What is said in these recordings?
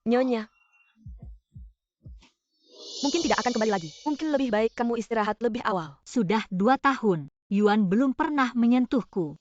Nyonya. Mungkin tidak akan kembali lagi. Mungkin lebih baik kamu istirahat lebih awal. Sudah 2 tahun, Yuan belum pernah menyentuhku.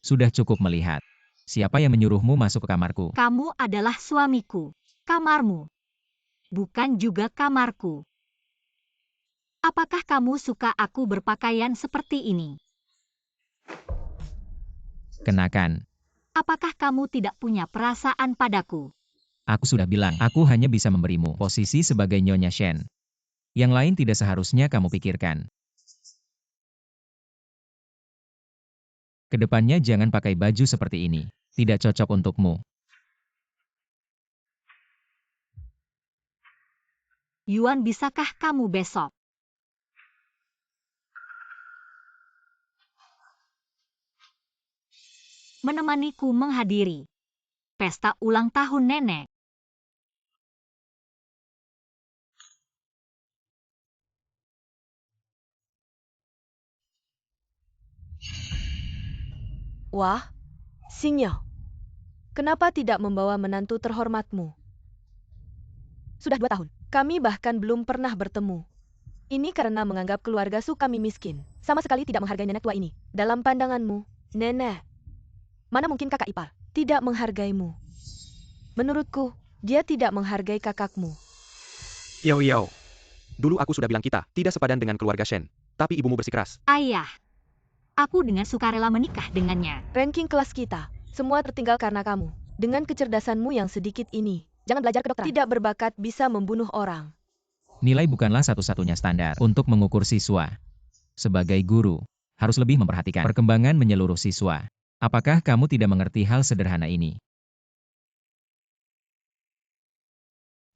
Sudah cukup melihat. Siapa yang menyuruhmu masuk ke kamarku? Kamu adalah suamiku. Kamarmu. Bukan juga kamarku. Apakah kamu suka aku berpakaian seperti ini? Kenakan. Apakah kamu tidak punya perasaan padaku? Aku sudah bilang, aku hanya bisa memberimu posisi sebagai Nyonya Shen. Yang lain tidak seharusnya kamu pikirkan. Kedepannya jangan pakai baju seperti ini. Tidak cocok untukmu. Yuan, bisakah kamu besok menemaniku menghadiri pesta ulang tahun nenek? Wah, Xingyo. Kenapa tidak membawa menantu terhormatmu? Sudah 2 tahun. Kami bahkan belum pernah bertemu. Ini karena menganggap keluarga Su kami miskin. Sama sekali tidak menghargai nenek tua ini. Dalam pandanganmu, nenek, mana mungkin kakak ipar tidak menghargaimu? Menurutku, dia tidak menghargai kakakmu. Yao. Dulu aku sudah bilang kita tidak sepadan dengan keluarga Shen. Tapi ibumu bersikeras. Ayah, aku dengan sukarela menikah dengannya. Ranking kelas kita, semua tertinggal karena kamu. Dengan kecerdasanmu yang sedikit ini, jangan belajar kedokteran. Tidak berbakat bisa membunuh orang. Nilai bukanlah satu-satunya standar untuk mengukur siswa. Sebagai guru, harus lebih memperhatikan perkembangan menyeluruh siswa. Apakah kamu tidak mengerti hal sederhana ini?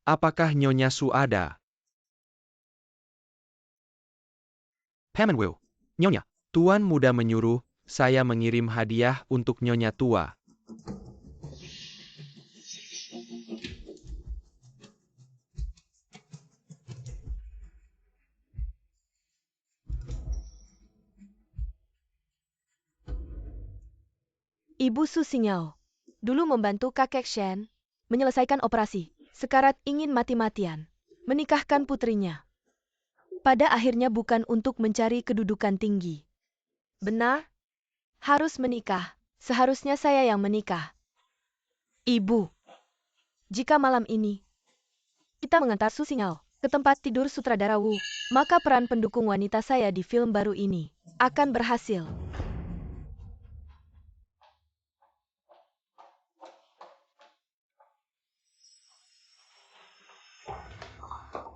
Apakah Nyonya Su ada? Paman Wu, Nyonya, Tuan Muda menyuruh saya mengirim hadiah untuk Nyonya Tua. Ibu Su Xingyo, dulu membantu kakek Shen menyelesaikan operasi. Sekarat ingin mati-matian menikahkan putrinya. Pada akhirnya bukan untuk mencari kedudukan tinggi. Benar? Harus menikah. Seharusnya saya yang menikah. Ibu, jika malam ini kita mengantar Su Xingyo ke tempat tidur sutradara Wu, maka peran pendukung wanita saya di film baru ini akan berhasil.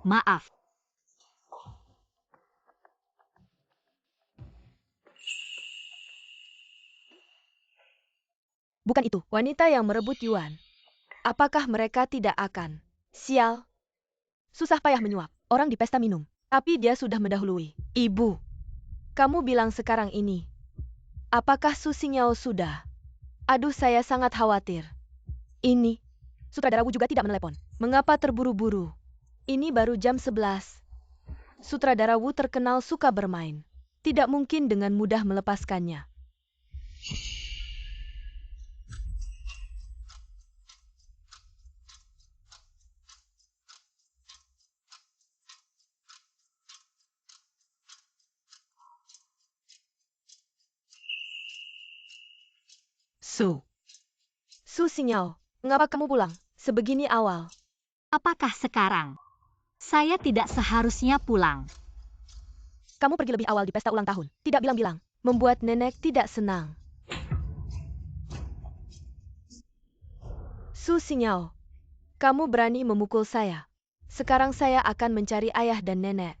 Maaf. Bukan itu, wanita yang merebut Yuan. Apakah mereka tidak akan? Sial. Susah payah menyuap orang di pesta minum. Tapi dia sudah mendahului. Ibu, kamu bilang sekarang ini. Apakah Su Xingyo sudah? Aduh, saya sangat khawatir. Ini, sutradara Wu juga tidak menelepon. Mengapa terburu-buru? Ini baru jam 11. Sutradara Wu terkenal suka bermain. Tidak mungkin dengan mudah melepaskannya. Su Xingyo, mengapa kamu pulang sebegini awal? Apakah sekarang saya tidak seharusnya pulang? Kamu pergi lebih awal di pesta ulang tahun. Tidak bilang-bilang. Membuat nenek tidak senang. Su Xingao, kamu berani memukul saya. Sekarang saya akan mencari ayah dan nenek.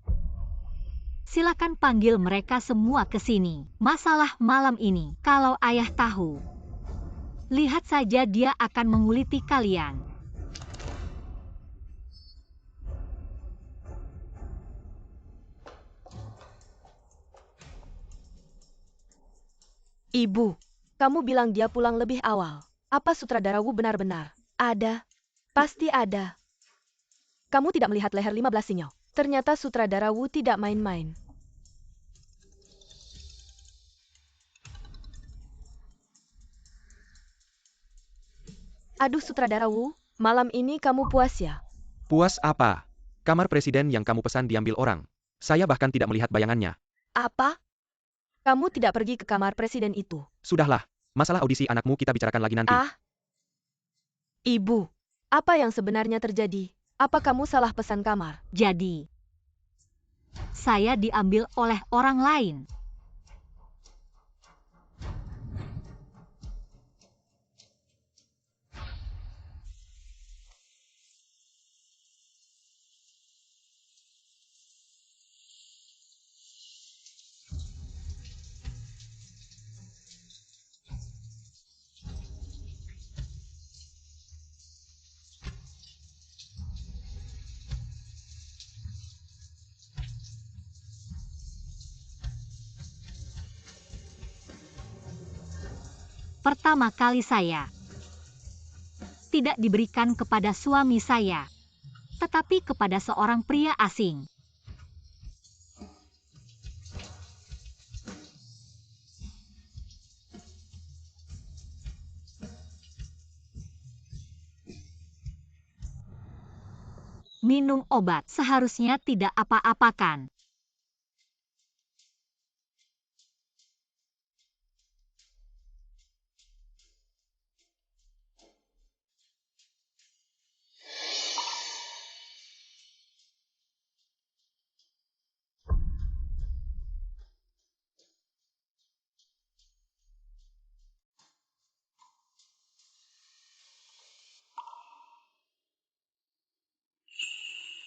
Silakan panggil mereka semua ke sini. Masalah malam ini, kalau ayah tahu, lihat saja dia akan menguliti kalian. Ibu, kamu bilang dia pulang lebih awal. Apa sutradara Wu benar-benar ada? Pasti ada. Kamu tidak melihat leher 15 Xingao. Ternyata sutradara Wu tidak main-main. Aduh sutradara Wu, malam ini kamu puas ya? Puas apa? Kamar presiden yang kamu pesan diambil orang. Saya bahkan tidak melihat bayangannya. Apa? Kamu tidak pergi ke kamar presiden itu? Sudahlah, masalah audisi anakmu kita bicarakan lagi nanti. Ah, Ibu, apa yang sebenarnya terjadi? Apa kamu salah pesan kamar? Jadi, saya diambil oleh orang lain. Pertama kali saya tidak diberikan kepada suami saya, tetapi kepada seorang pria asing. Minum obat seharusnya tidak apa-apakan.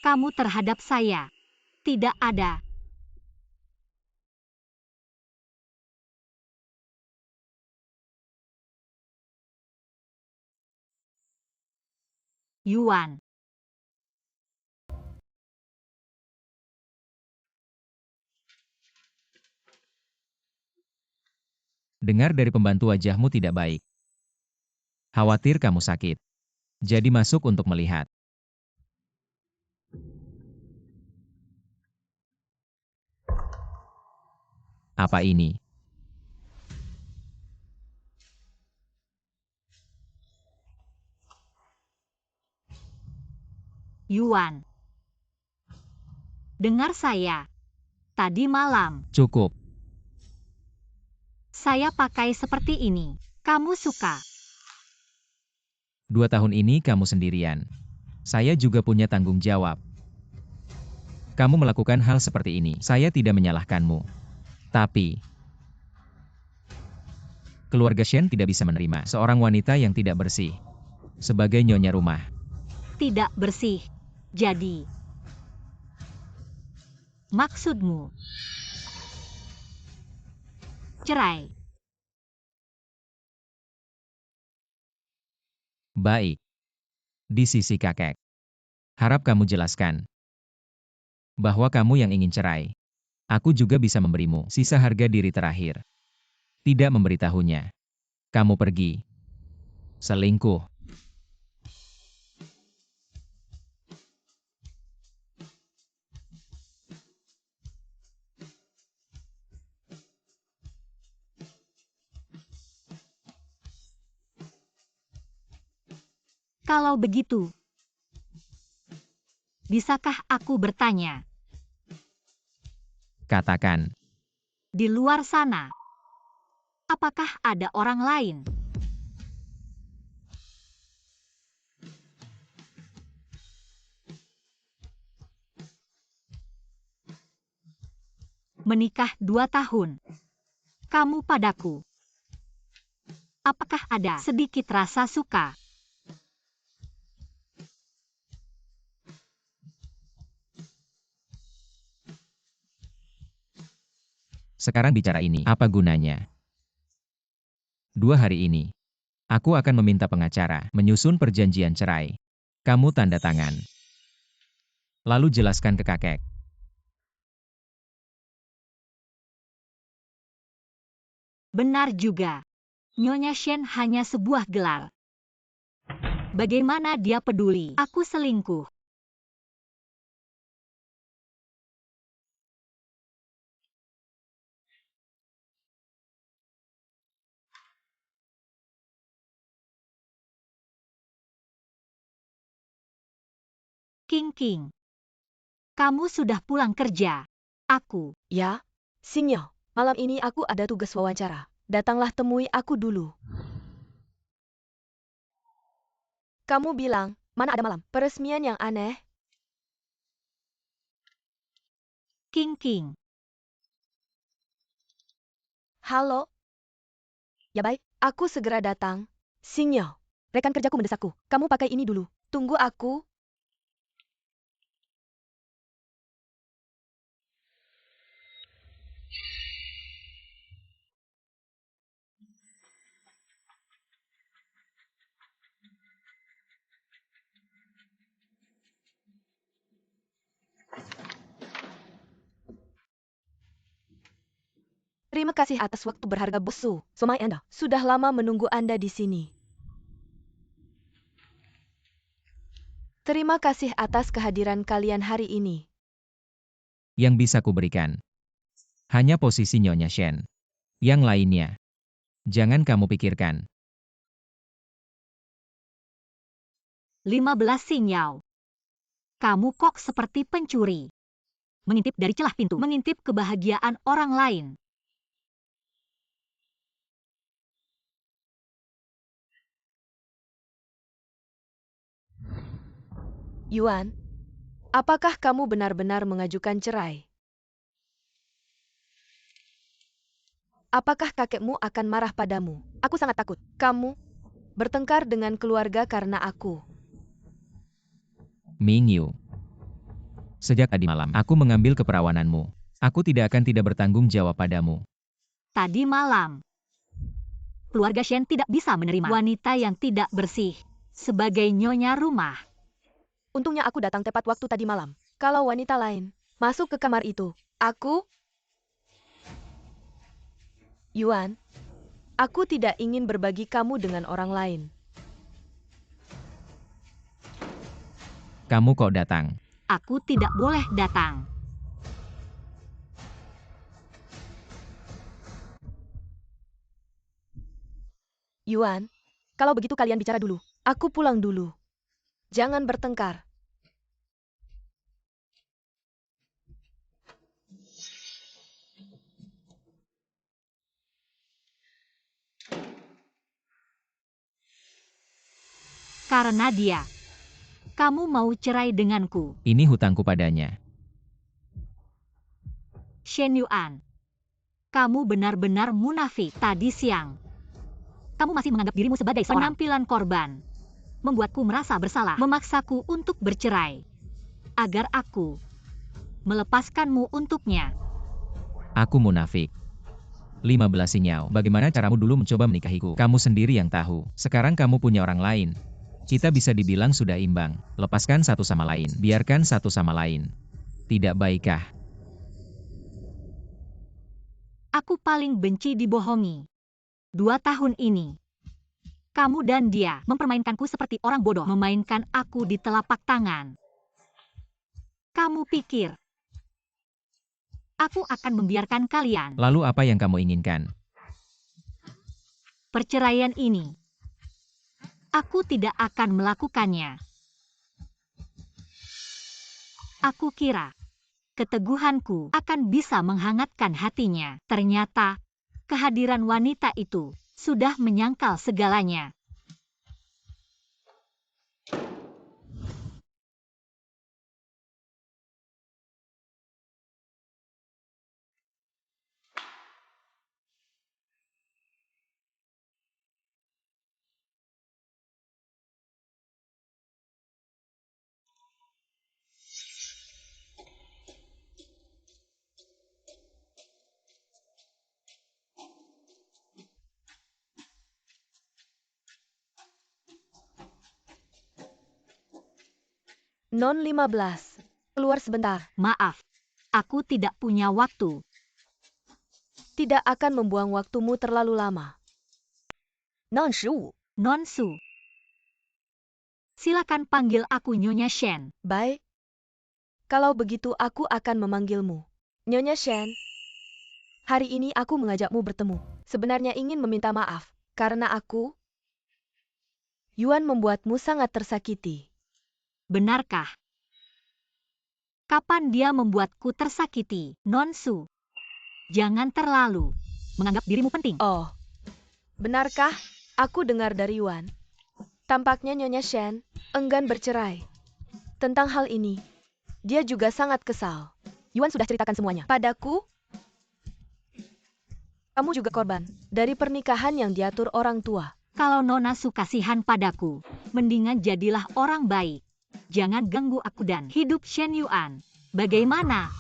Kamu terhadap saya tidak ada. Yuan. Dengar dari pembantu wajahmu tidak baik. Khawatir kamu sakit. Jadi masuk untuk melihat. Apa ini? Yuan. Dengar saya. Tadi malam, Cukup. saya pakai seperti ini. Kamu suka? 2 tahun ini kamu sendirian. Saya juga punya tanggung jawab. Kamu melakukan hal seperti ini. Saya tidak menyalahkanmu. Tapi, keluarga Shen tidak bisa menerima seorang wanita yang tidak bersih sebagai nyonya rumah. Tidak bersih. Jadi, maksudmu cerai? Baik. Di sisi kakek. Harap kamu jelaskan bahwa kamu yang ingin cerai. Aku juga bisa memberimu sisa harga diri terakhir. Tidak memberitahunya. Kamu pergi. Selingkuh. Kalau begitu, bisakah aku bertanya? Katakan. Di luar sana, apakah ada orang lain? Menikah 2 tahun. Kamu padaku. Apakah ada sedikit rasa suka? Sekarang bicara ini, apa gunanya? 2 hari ini, aku akan meminta pengacara menyusun perjanjian cerai. Kamu tanda tangan. Lalu jelaskan ke kakek. Benar juga. Nyonya Shen hanya sebuah gelar. Bagaimana dia peduli? Aku selingkuh. King, kamu sudah pulang kerja. Aku. Ya, Xingyo, malam ini aku ada tugas wawancara. Datanglah temui aku dulu. Kamu bilang, mana ada malam? Peresmian yang aneh. King. Halo? Ya baik, aku segera datang. Xingyo, rekan kerjaku mendesakku. Kamu pakai ini dulu. Tunggu aku. Terima kasih atas waktu berharga bossu. Somai Anda, sudah lama menunggu Anda di sini. Terima kasih atas kehadiran kalian hari ini. Yang bisa kuberikan hanya posisi Nyonya Shen. Yang lainnya, jangan kamu pikirkan. 15 sinyal. Kamu kok seperti pencuri. Mengintip dari celah pintu. Mengintip kebahagiaan orang lain. Yuan, apakah kamu benar-benar mengajukan cerai? Apakah kakekmu akan marah padamu? Aku sangat takut. Kamu bertengkar dengan keluarga karena aku. Mingyu. Sejak tadi malam, aku mengambil keperawananmu. Aku tidak akan tidak bertanggung jawab padamu. Tadi malam, keluarga Shen tidak bisa menerima wanita yang tidak bersih sebagai nyonya rumah. Untungnya aku datang tepat waktu tadi malam. Kalau wanita lain masuk ke kamar itu, aku... Yuan, aku tidak ingin berbagi kamu dengan orang lain. Kamu kok datang? Aku tidak boleh datang. Yuan, kalau begitu kalian bicara dulu. Aku pulang dulu. Jangan bertengkar. Karena dia. Kamu mau cerai denganku. Ini hutangku padanya. Shen Yuan. Kamu benar-benar munafik. Tadi siang, kamu masih menganggap dirimu sebagai seorang penampilan korban. Membuatku merasa bersalah. Memaksaku untuk bercerai. Agar aku melepaskanmu untuknya. Aku munafik. 15 sinyal. Bagaimana caramu dulu mencoba menikahiku? Kamu sendiri yang tahu. Sekarang kamu punya orang lain. Kita bisa dibilang sudah imbang. Lepaskan satu sama lain. Biarkan satu sama lain. Tidak baikkah? Aku paling benci dibohongi. 2 tahun ini, kamu dan dia mempermainkanku seperti orang bodoh. Memainkan aku di telapak tangan. Kamu pikir aku akan membiarkan kalian? Lalu apa yang kamu inginkan? Perceraian ini, aku tidak akan melakukannya. Aku kira keteguhanku akan bisa menghangatkan hatinya. Ternyata, kehadiran wanita itu sudah menyangkal segalanya. Non 15. Keluar sebentar. Maaf, aku tidak punya waktu. Tidak akan membuang waktumu terlalu lama. Non 15. Non Su. Silakan panggil aku Nyonya Shen. Baik. Kalau begitu aku akan memanggilmu Nyonya Shen. Hari ini aku mengajakmu bertemu. Sebenarnya ingin meminta maaf, karena aku, Yuan, membuatmu sangat tersakiti. Benarkah? Kapan dia membuatku tersakiti, Non Su? Jangan terlalu menganggap dirimu penting. Oh, benarkah? Aku dengar dari Yuan. Tampaknya Nyonya Shen enggan bercerai. Tentang hal ini, dia juga sangat kesal. Yuan sudah ceritakan semuanya padaku. Kamu juga korban dari pernikahan yang diatur orang tua. Kalau Nona Su kasihan padaku, mendingan jadilah orang baik. Jangan ganggu aku dan hidup Shen Yuan. Bagaimana?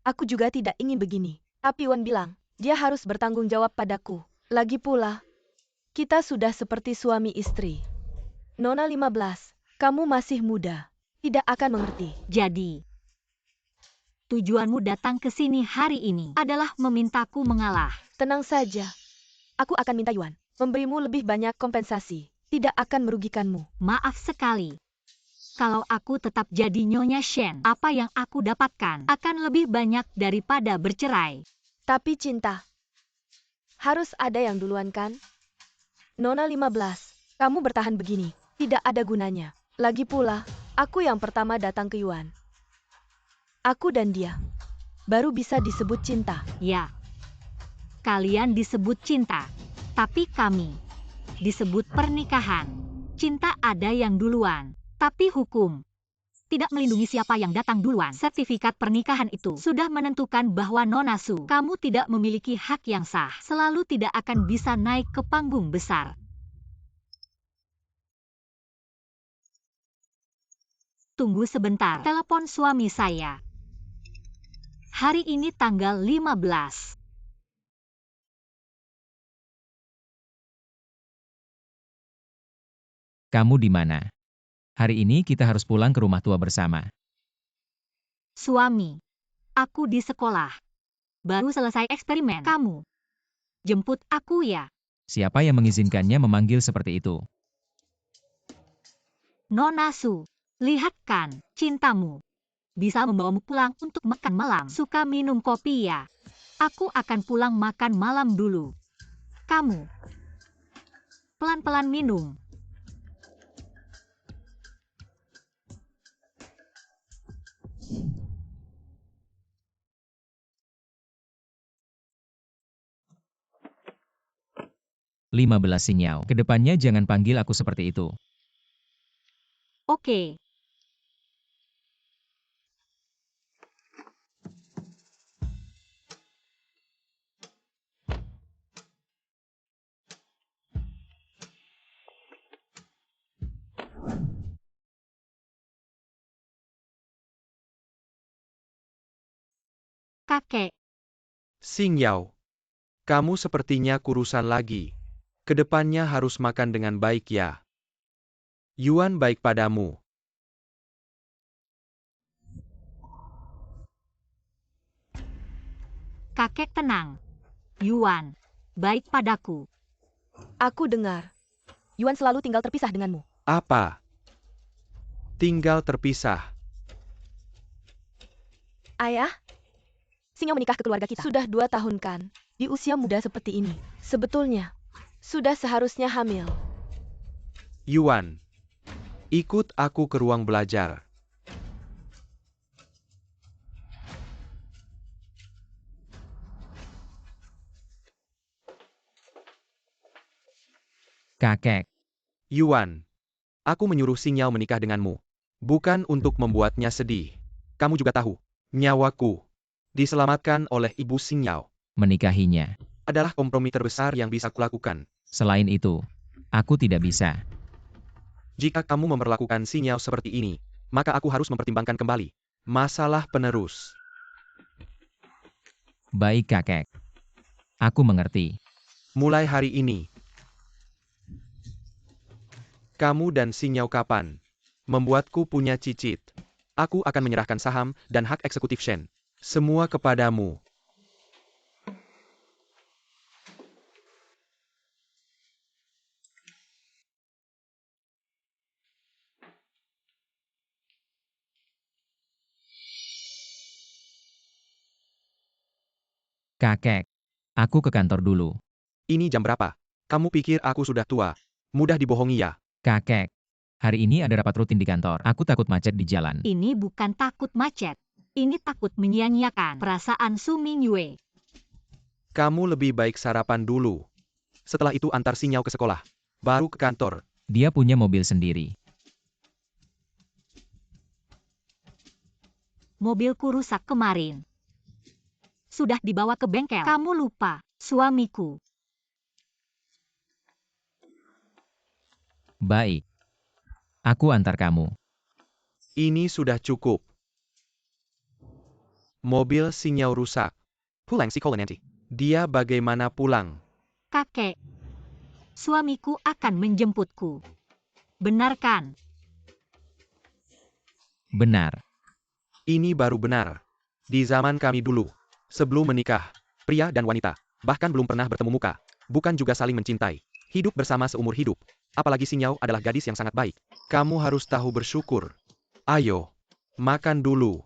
Aku juga tidak ingin begini. Tapi Yuan bilang, dia harus bertanggung jawab padaku. Lagi pula, kita sudah seperti suami istri. Nona 15, kamu masih muda. Tidak akan mengerti. Jadi, tujuanmu datang ke sini hari ini adalah memintaku mengalah. Tenang saja. Aku akan minta Yuan memberimu lebih banyak kompensasi. Tidak akan merugikanmu. Maaf sekali. Kalau aku tetap jadi Nyonya Shen, apa yang aku dapatkan akan lebih banyak daripada bercerai. Tapi cinta, harus ada yang duluan kan? Nona 15, kamu bertahan begini. Tidak ada gunanya. Lagi pula, aku yang pertama datang ke Yuan. Aku dan dia baru bisa disebut cinta. Ya, kalian disebut cinta, tapi kami disebut pernikahan. Cinta ada yang duluan, tapi hukum tidak melindungi siapa yang datang duluan. Sertifikat pernikahan itu sudah menentukan bahwa Nona Su, kamu tidak memiliki hak yang sah. Selalu tidak akan bisa naik ke panggung besar. Tunggu sebentar, telepon suami saya. Hari ini tanggal 15. Kamu di mana? Hari ini kita harus pulang ke rumah tua bersama. Suami, aku di sekolah. Baru selesai eksperimen. Kamu jemput aku ya? Siapa yang mengizinkannya memanggil seperti itu? Nona Su, lihat kan, cintamu bisa membawamu pulang untuk makan malam. Suka minum kopi ya? Aku akan pulang makan malam dulu. Kamu pelan-pelan minum. Lima belas sinyal. Kedepannya jangan panggil aku seperti itu. Oke. Kakek, Xing Yao, kamu sepertinya kurusan lagi. Kedepannya harus makan dengan baik ya. Yuan baik padamu. kakek tenang. Yuan, baik padaku. Aku dengar, Yuan selalu tinggal terpisah denganmu. Apa? Tinggal terpisah. Ayah, Xing Yao menikah ke keluarga kita. Sudah 2 tahun kan, di usia muda seperti ini. Sebetulnya, sudah seharusnya hamil. Yuan, ikut aku ke ruang belajar. Kakek, Yuan, aku menyuruh Xing Yao menikah denganmu. Bukan untuk membuatnya sedih. Kamu juga tahu, nyawaku diselamatkan oleh ibu Xing Yao. menikahinya. Adalah kompromi terbesar yang bisa kulakukan. Selain itu, aku tidak bisa. Jika kamu memperlakukan Xing Yao seperti ini, maka aku harus mempertimbangkan kembali. Masalah penerus. Baik kakek. Aku mengerti. Mulai hari ini, Kamu dan Xingniao kapan membuatku punya cicit. Aku akan menyerahkan saham dan hak eksekutif Shen. Semua kepadamu. Kakek, aku ke kantor dulu. Ini jam berapa? Kamu pikir aku sudah tua? Mudah dibohongi ya? Kakek, hari ini ada rapat rutin di kantor. Aku takut macet di jalan. Ini bukan takut macet. Ini takut menyia-nyiakan perasaan Su Mingyue. Kamu lebih baik sarapan dulu. Setelah itu antar Xingniao ke sekolah. Baru ke kantor. Dia punya mobil sendiri. Mobilku rusak kemarin. Sudah dibawa ke bengkel. Kamu lupa, suamiku. Baik. Aku antar kamu. Ini sudah cukup. Mobil Xingniao rusak. Pulang sekolah nanti. Dia bagaimana pulang? Kakek, suamiku akan menjemputku. Benar kan? Benar. Ini baru benar. Di zaman kami dulu, sebelum menikah, pria dan wanita, bahkan belum pernah bertemu muka, bukan juga saling mencintai, hidup bersama seumur hidup. Apalagi Xingniao adalah gadis yang sangat baik. Kamu harus tahu bersyukur. Ayo, makan dulu.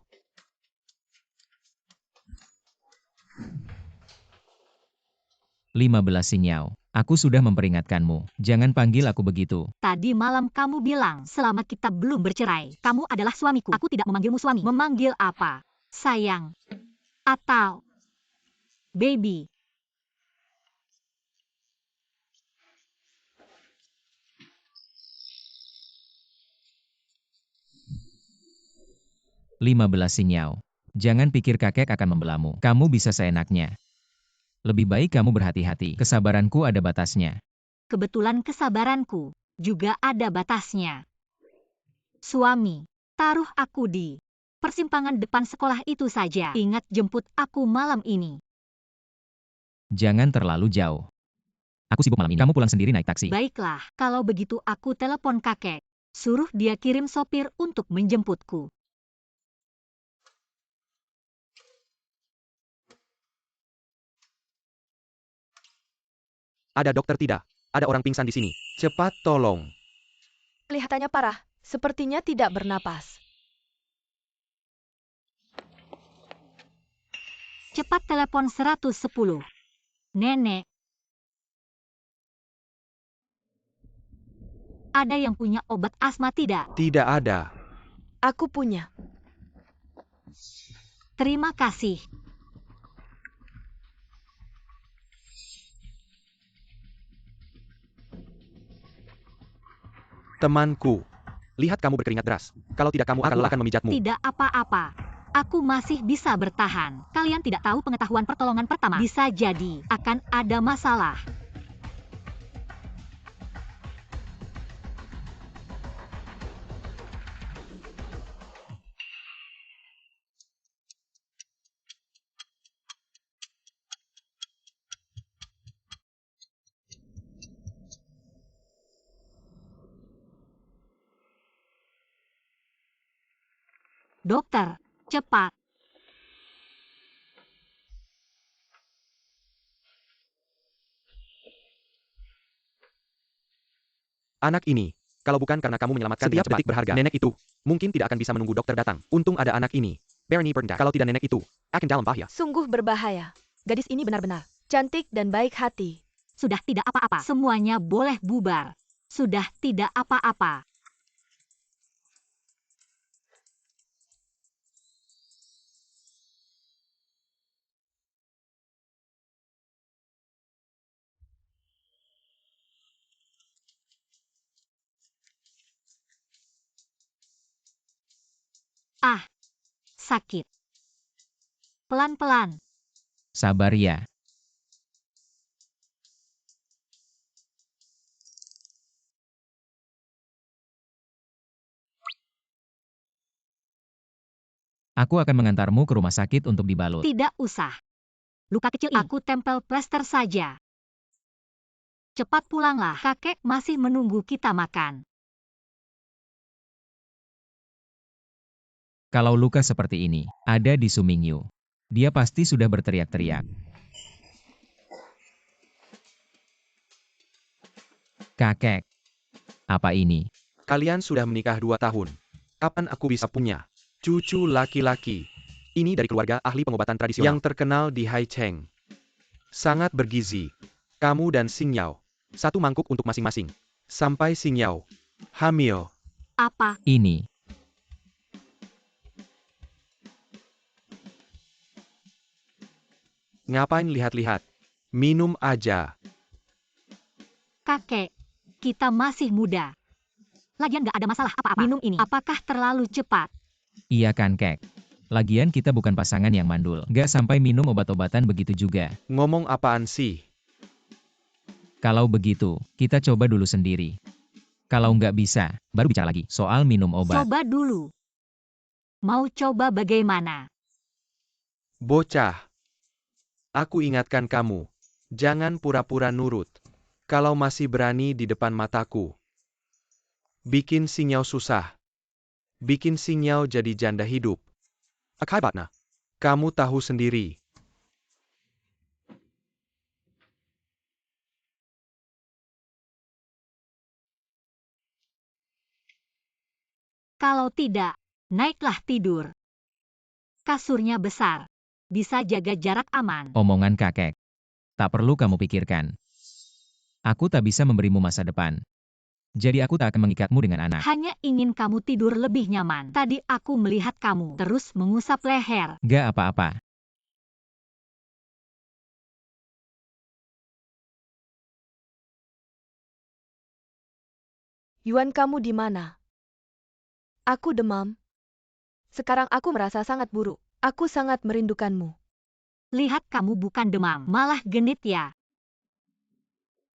Lima belas Xingniao. Aku sudah memperingatkanmu. Jangan panggil aku begitu. Tadi malam kamu bilang selama kita belum bercerai, kamu adalah suamiku. Aku tidak memanggilmu suami. Memanggil apa? Sayang. Atau baby. Lima belas Xingniao. Jangan pikir kakek akan membelamu. Kamu bisa seenaknya. Lebih baik kamu berhati-hati. Kesabaranku ada batasnya. Kebetulan kesabaranku juga ada batasnya. Suami, taruh aku di persimpangan depan sekolah itu saja. Ingat jemput aku malam ini. Jangan terlalu jauh. Aku sibuk malam ini. Kamu pulang sendiri naik taksi. Baiklah, kalau begitu aku telepon kakek. Suruh dia kirim sopir untuk menjemputku. Ada dokter tidak? Ada orang pingsan di sini. Cepat tolong. Kelihatannya parah. Sepertinya tidak bernapas. Cepat telepon 110. Nenek. Ada yang punya obat asma tidak? Tidak ada. Aku punya. Terima kasih. Temanku. Lihat kamu berkeringat deras. Kalau tidak kamu akan memijatmu. Tidak apa-apa. Aku masih bisa bertahan. Kalian tidak tahu pengetahuan pertolongan pertama. Bisa jadi akan ada masalah. Dokter, cepat. Anak ini. Kalau bukan karena kamu menyelamatkan setiap detik berharga nenek itu, mungkin tidak akan bisa menunggu dokter datang. Untung ada anak ini. Bernie Bernda. Kalau tidak nenek itu, akan dalam bahaya. Sungguh berbahaya. Gadis ini benar-benar cantik dan baik hati. Sudah tidak apa-apa. Semuanya boleh bubar. Sudah tidak apa-apa. Ah, sakit. Pelan-pelan. Sabar ya. Aku akan mengantarmu ke rumah sakit untuk dibalut. Tidak usah. Luka kecil ini aku tempel plester saja. Cepat pulanglah, kakek masih menunggu kita makan. Kalau luka seperti ini ada di Su Mingyu, dia pasti sudah berteriak-teriak. Kakek, apa ini? Kalian sudah menikah 2 tahun. Kapan aku bisa punya cucu laki-laki? Ini dari keluarga ahli pengobatan tradisional yang terkenal di Haicheng. Sangat bergizi. Kamu dan Xing Yao. 1 mangkuk untuk masing-masing. Sampai Xing Yao hamil. Apa? Ini. Ngapain lihat-lihat? Minum aja. Kakek, kita masih muda. Lagian gak ada masalah apa-apa. Minum ini. Apakah terlalu cepat? Iya kan, Kek? Lagian kita bukan pasangan yang mandul. Gak sampai minum obat-obatan begitu juga. Ngomong apaan sih? Kalau begitu, kita coba dulu sendiri. Kalau nggak bisa, baru bicara lagi soal minum obat. Coba dulu. Mau coba bagaimana? Bocah. Aku ingatkan kamu. Jangan pura-pura nurut. Kalau masih berani di depan mataku. Bikin Xing Yao susah. Bikin Xing Yao jadi janda hidup. Akibatnya, kamu tahu sendiri. Kalau tidak, naiklah tidur. Kasurnya besar. Bisa jaga jarak aman. Omongan kakek. Tak perlu kamu pikirkan. Aku tak bisa memberimu masa depan. Jadi aku tak akan mengikatmu dengan anak. Hanya ingin kamu tidur lebih nyaman. Tadi aku melihat kamu terus mengusap leher. Gak apa-apa. Yuan, kamu di mana? Aku demam. Sekarang aku merasa sangat buruk. Aku sangat merindukanmu. Lihat kamu bukan demam, malah genit ya.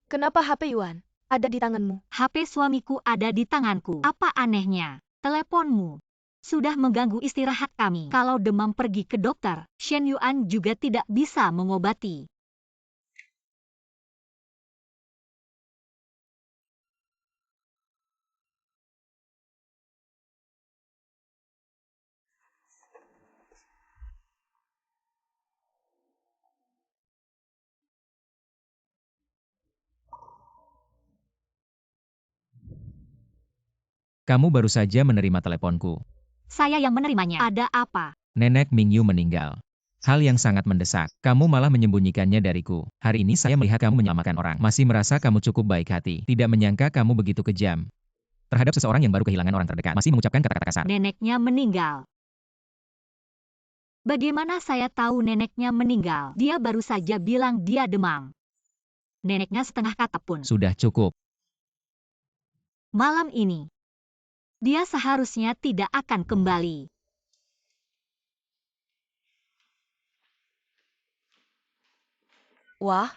Kenapa HP Yuan ada di tanganmu? HP suamiku ada di tanganku. Apa anehnya? Teleponmu sudah mengganggu istirahat kami. Kalau demam pergi ke dokter, Shen Yuan juga tidak bisa mengobati. Kamu baru saja menerima teleponku. Saya yang menerimanya. Ada apa? Nenek Mingyu meninggal. Hal yang sangat mendesak. Kamu malah menyembunyikannya dariku. Hari ini saya melihat kamu menyelamatkan orang. Masih merasa kamu cukup baik hati. Tidak menyangka kamu begitu kejam. Terhadap seseorang yang baru kehilangan orang terdekat. Masih mengucapkan kata-kata kasar. Neneknya meninggal. Bagaimana saya tahu neneknya meninggal? Dia baru saja bilang dia demam. Neneknya setengah kata pun. Sudah cukup. Malam ini, dia seharusnya tidak akan kembali. Wah,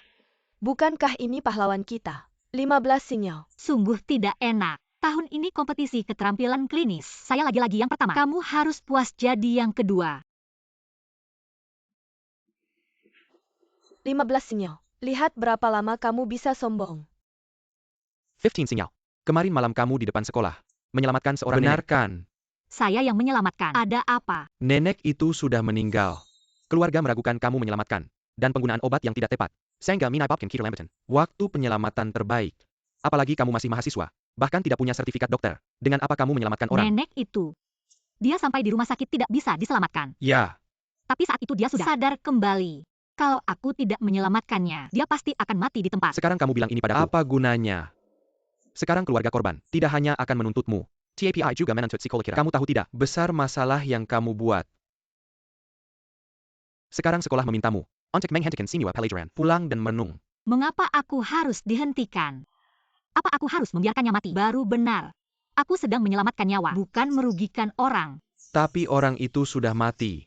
bukankah ini pahlawan kita? 15 Xing Yao. Sungguh tidak enak. Tahun ini kompetisi keterampilan klinis. Saya lagi-lagi yang pertama. Kamu harus puas jadi yang kedua. 15 Xing Yao. Lihat berapa lama kamu bisa sombong. 15 Xing Yao. Kemarin malam kamu di depan sekolah. Menyelamatkan seorang nenek. Benarkan. Saya yang menyelamatkan. Ada apa? Nenek itu sudah meninggal. Keluarga meragukan kamu menyelamatkan. Dan penggunaan obat yang tidak tepat. Sehingga Minai Popkin Kiri Lamberton. Waktu penyelamatan terbaik. Apalagi kamu masih mahasiswa. Bahkan tidak punya sertifikat dokter. Dengan apa kamu menyelamatkan orang? Nenek itu. Dia sampai di rumah sakit tidak bisa diselamatkan. Ya. Tapi saat itu dia sudah sadar kembali. Kalau aku tidak menyelamatkannya, dia pasti akan mati di tempat. Sekarang kamu bilang ini padaku. Apa gunanya? Sekarang keluarga korban tidak hanya akan menuntutmu. TAPI juga menuntut psikolog. Kamu tahu tidak? Besar masalah yang kamu buat. Sekarang sekolah memintamu. Untuk menghentikan semua pelajaran. Pulang dan merenung. Mengapa aku harus dihentikan? Apa aku harus membiarkannya mati? Baru benar. Aku sedang menyelamatkan nyawa, bukan merugikan orang. Tapi orang itu sudah mati.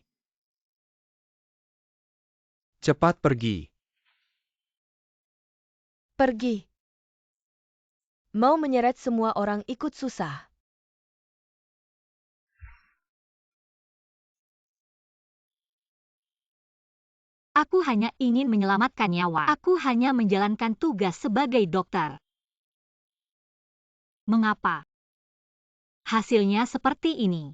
Cepat pergi. Pergi. Mau menyeret semua orang ikut susah. Aku hanya ingin menyelamatkan nyawa. Aku hanya menjalankan tugas sebagai dokter. Mengapa? Hasilnya seperti ini.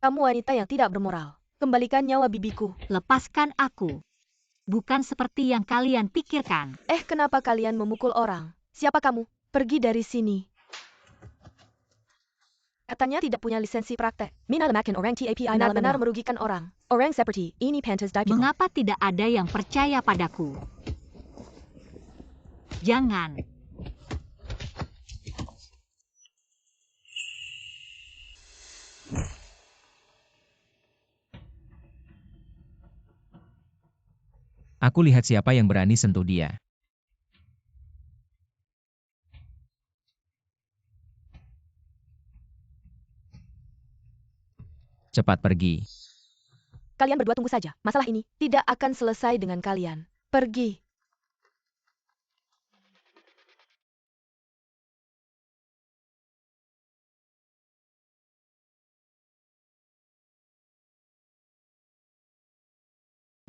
Kamu wanita yang tidak bermoral. Kembalikan nyawa bibiku. Lepaskan aku. Bukan seperti yang kalian pikirkan. Kenapa kalian memukul orang? Siapa kamu? Pergi dari sini. Katanya tidak punya lisensi praktek. Minalamakan orang TAPI benar-benar merugikan orang. Orang seperti ini pantas dipukul. Mengapa tidak ada yang percaya padaku? Jangan. Aku lihat siapa yang berani sentuh dia. Cepat pergi. Kalian berdua tunggu saja. Masalah ini tidak akan selesai dengan kalian. Pergi.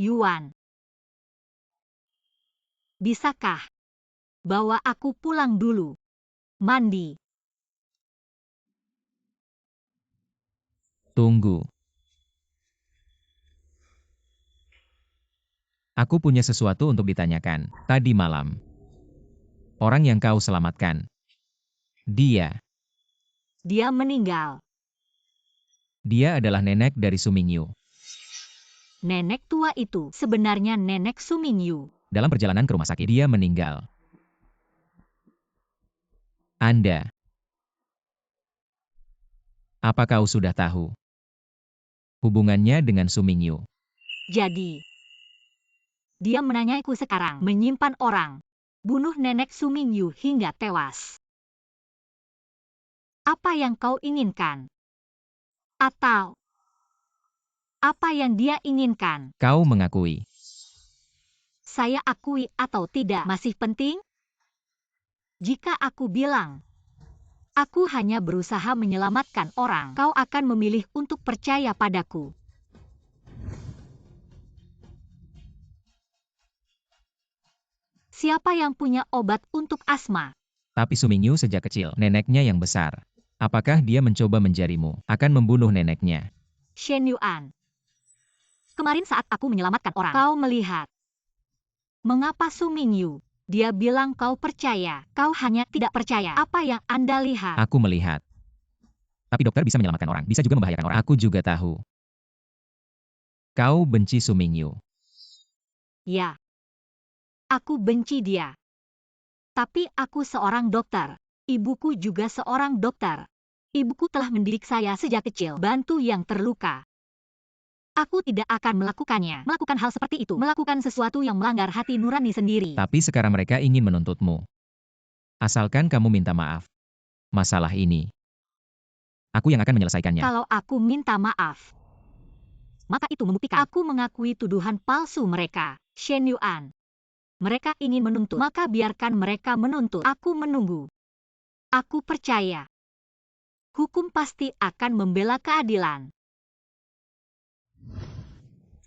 Yuan. Bisakah bawa aku pulang dulu? Mandi. Tunggu. Aku punya sesuatu untuk ditanyakan. Tadi malam, orang yang kau selamatkan, dia meninggal. Dia adalah nenek dari Su Mingyu. Nenek tua itu sebenarnya nenek Su Mingyu. Dalam perjalanan ke rumah sakit, dia meninggal. Anda, apa kau sudah tahu hubungannya dengan Su Mingyu? Jadi, dia menanyaiku sekarang, menyimpan orang, bunuh nenek Su Mingyu hingga tewas. Apa yang kau inginkan? Atau apa yang dia inginkan? Kau mengakui. Saya akui atau tidak masih penting? Jika aku bilang, aku hanya berusaha menyelamatkan orang, kau akan memilih untuk percaya padaku. Siapa yang punya obat untuk asma? Tapi Su Mingyu sejak kecil, neneknya yang besar. Apakah dia mencoba menjarimu, akan membunuh neneknya? Shen Yuan. Kemarin saat aku menyelamatkan orang, kau melihat. Mengapa Su Mingyu? Dia bilang kau percaya, kau hanya tidak percaya. Apa yang Anda lihat? Aku melihat. Tapi dokter bisa menyelamatkan orang, bisa juga membahayakan orang. Aku juga tahu. Kau benci Su Mingyu. Ya. Aku benci dia. Tapi aku seorang dokter. Ibuku juga seorang dokter. Ibuku telah mendidik saya sejak kecil, bantu yang terluka. Aku tidak akan melakukannya. Melakukan hal seperti itu, melakukan sesuatu yang melanggar hati nurani sendiri. Tapi sekarang mereka ingin menuntutmu. Asalkan kamu minta maaf. Masalah ini, aku yang akan menyelesaikannya. Kalau aku minta maaf, maka itu membuktikan aku mengakui tuduhan palsu mereka. Shen Yuan. Mereka ingin menuntut, maka biarkan mereka menuntut. Aku menunggu. Aku percaya. Hukum pasti akan membela keadilan.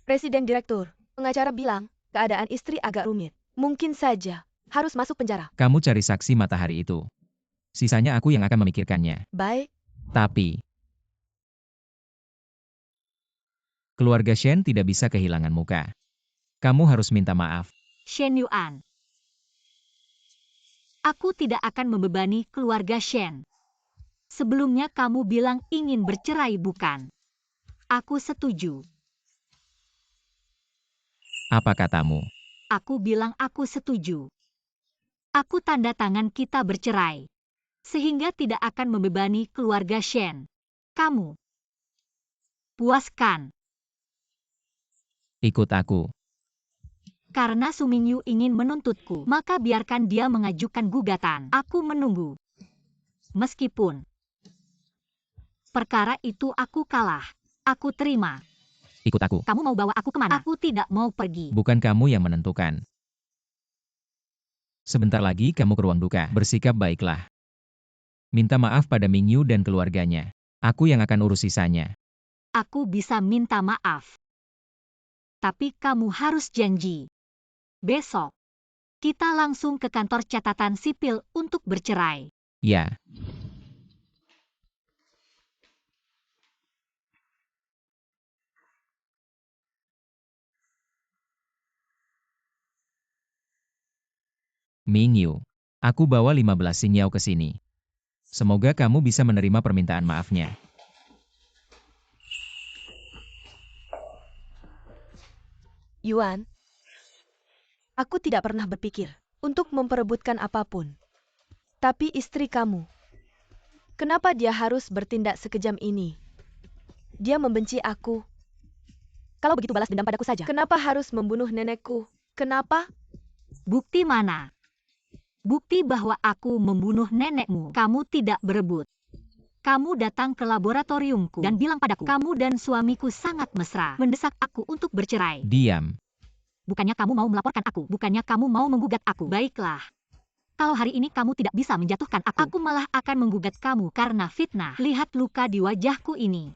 Presiden Direktur, pengacara bilang, keadaan istri agak rumit. Mungkin saja, harus masuk penjara. Kamu cari saksi matahari itu. Sisanya aku yang akan memikirkannya. Baik. Tapi, keluarga Shen tidak bisa kehilangan muka. Kamu harus minta maaf. Shen Yuan. Aku tidak akan membebani keluarga Shen. Sebelumnya kamu bilang ingin bercerai, bukan? Aku setuju. Apa katamu? Aku bilang aku setuju. Aku tanda tangan kita bercerai. Sehingga tidak akan membebani keluarga Shen. Kamu. Puaskan. Ikut aku. Karena Su Mingyu ingin menuntutku, maka biarkan dia mengajukan gugatan. Aku menunggu. Meskipun perkara itu aku kalah, aku terima. Ikut aku. Kamu mau bawa aku kemana? Aku tidak mau pergi. Bukan kamu yang menentukan. Sebentar lagi kamu ke ruang duka. Bersikap baiklah. Minta maaf pada Mingyu dan keluarganya. Aku yang akan urus sisanya. Aku bisa minta maaf. Tapi kamu harus janji. Besok, kita langsung ke kantor catatan sipil untuk bercerai. Ya. Mingyu, aku bawa 15 Xingyao ke sini. Semoga kamu bisa menerima permintaan maafnya. Yuan, aku tidak pernah berpikir untuk memperebutkan apapun. Tapi istri kamu, kenapa dia harus bertindak sekejam ini? Dia membenci aku. Kalau begitu balas dendam padaku saja. Kenapa harus membunuh nenekku? Kenapa? Bukti mana? Bukti bahwa aku membunuh nenekmu. Kamu tidak berebut. Kamu datang ke laboratoriumku dan bilang padaku, kamu dan suamiku sangat mesra, mendesak aku untuk bercerai. Diam. Bukannya kamu mau melaporkan aku, bukannya kamu mau menggugat aku. Baiklah. Kalau hari ini kamu tidak bisa menjatuhkan aku malah akan menggugat kamu karena fitnah. Lihat luka di wajahku ini.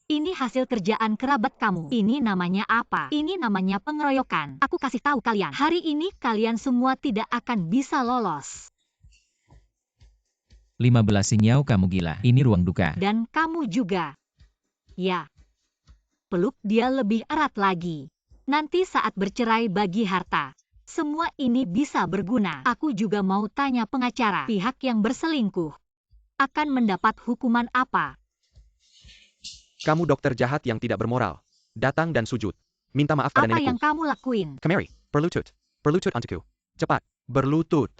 Ini hasil kerjaan kerabat kamu. Ini namanya apa? Ini namanya pengeroyokan. Aku kasih tahu kalian, hari ini kalian semua tidak akan bisa lolos. 15 Xingyao, kamu gila. Ini ruang duka. Dan kamu juga. Ya. Peluk dia lebih erat lagi. Nanti saat bercerai bagi harta. Semua ini bisa berguna. Aku juga mau tanya pengacara. Pihak yang berselingkuh akan mendapat hukuman apa? Kamu dokter jahat yang tidak bermoral. Datang dan sujud. Minta maaf pada Apa yang nenekku. kamu lakuin? Kemari, berlutut. Berlutut untukku. Cepat, berlutut.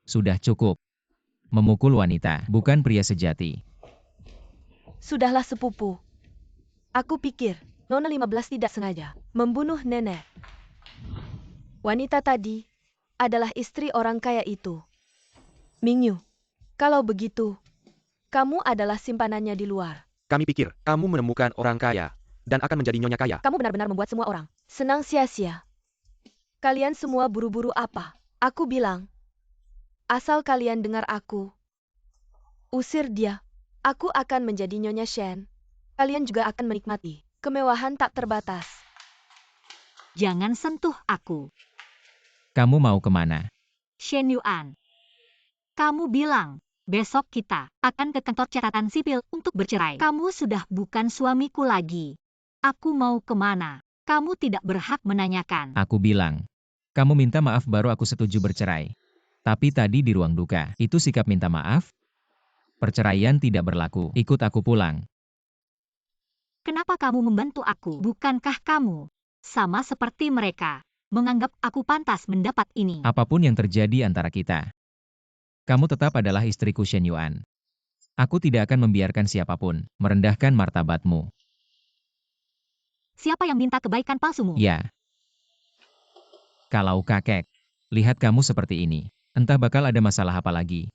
Sudah cukup. Memukul wanita, bukan pria sejati. Sudahlah sepupu. Aku pikir Nona 15 tidak sengaja membunuh nenek. Wanita tadi adalah istri orang kaya itu. Mingyu, kalau begitu, kamu adalah simpanannya di luar. Kami pikir, kamu menemukan orang kaya, dan akan menjadi nyonya kaya. Kamu benar-benar membuat semua orang senang sia-sia. Kalian semua buru-buru apa? Aku bilang, asal kalian dengar aku. Usir dia. Aku akan menjadi Nyonya Shen. Kalian juga akan menikmati kemewahan tak terbatas. Jangan sentuh aku. Kamu mau kemana? Shen Yuan. Kamu bilang, besok kita akan ke kantor catatan sipil untuk bercerai. Kamu sudah bukan suamiku lagi. Aku mau kemana? Kamu tidak berhak menanyakan. Aku bilang. Kamu minta maaf baru aku setuju bercerai. Tapi tadi di ruang duka, itu sikap minta maaf? Perceraian tidak berlaku, ikut aku pulang. Kenapa kamu membantu aku? Bukankah kamu sama seperti mereka, menganggap aku pantas mendapat ini? Apapun yang terjadi antara kita, kamu tetap adalah istriku Shen Yuan. Aku tidak akan membiarkan siapapun merendahkan martabatmu. Siapa yang minta kebaikan palsumu? Ya. Kalau kakek, lihat kamu seperti ini, entah bakal ada masalah apa lagi.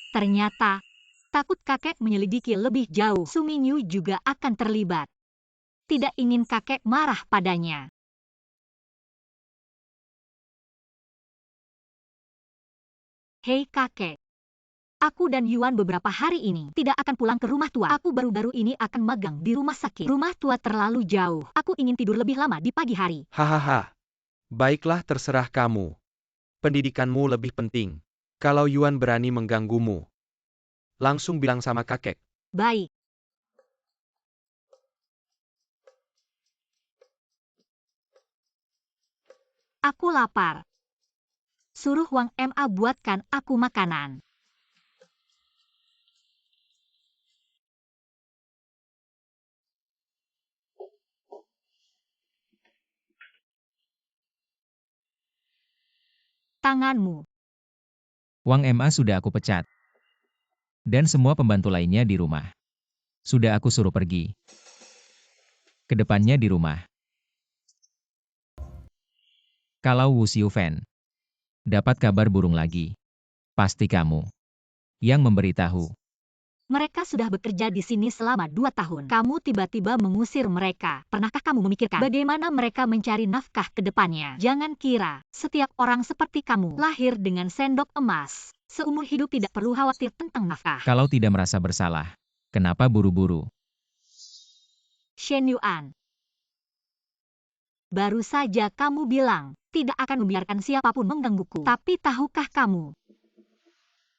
Ternyata, takut kakek menyelidiki lebih jauh, Su Mingyu juga akan terlibat. Tidak ingin kakek marah padanya. Hei kakek. Aku dan Yuan beberapa hari ini tidak akan pulang ke rumah tua. Aku baru-baru ini akan magang di rumah sakit. Rumah tua terlalu jauh. Aku ingin tidur lebih lama di pagi hari. Hahaha. Baiklah, terserah kamu. Pendidikanmu lebih penting. Kalau Yuan berani mengganggumu, langsung bilang sama kakek. Baik. Aku lapar. Suruh Wang Ma buatkan aku makanan. Tanganmu. Wang Ma sudah aku pecat. Dan semua pembantu lainnya di rumah. Sudah aku suruh pergi. Kedepannya di rumah. Kalau Wu Xiufan dapat kabar burung lagi, pasti kamu yang memberitahu. Mereka sudah bekerja di sini selama 2 tahun. Kamu tiba-tiba mengusir mereka. Pernahkah kamu memikirkan bagaimana mereka mencari nafkah ke depannya? Jangan kira setiap orang seperti kamu lahir dengan sendok emas. Seumur hidup tidak perlu khawatir tentang nafkah. Kalau tidak merasa bersalah, kenapa buru-buru? Shen Yuan. Baru saja kamu bilang tidak akan membiarkan siapapun menggangguku. Tapi tahukah kamu?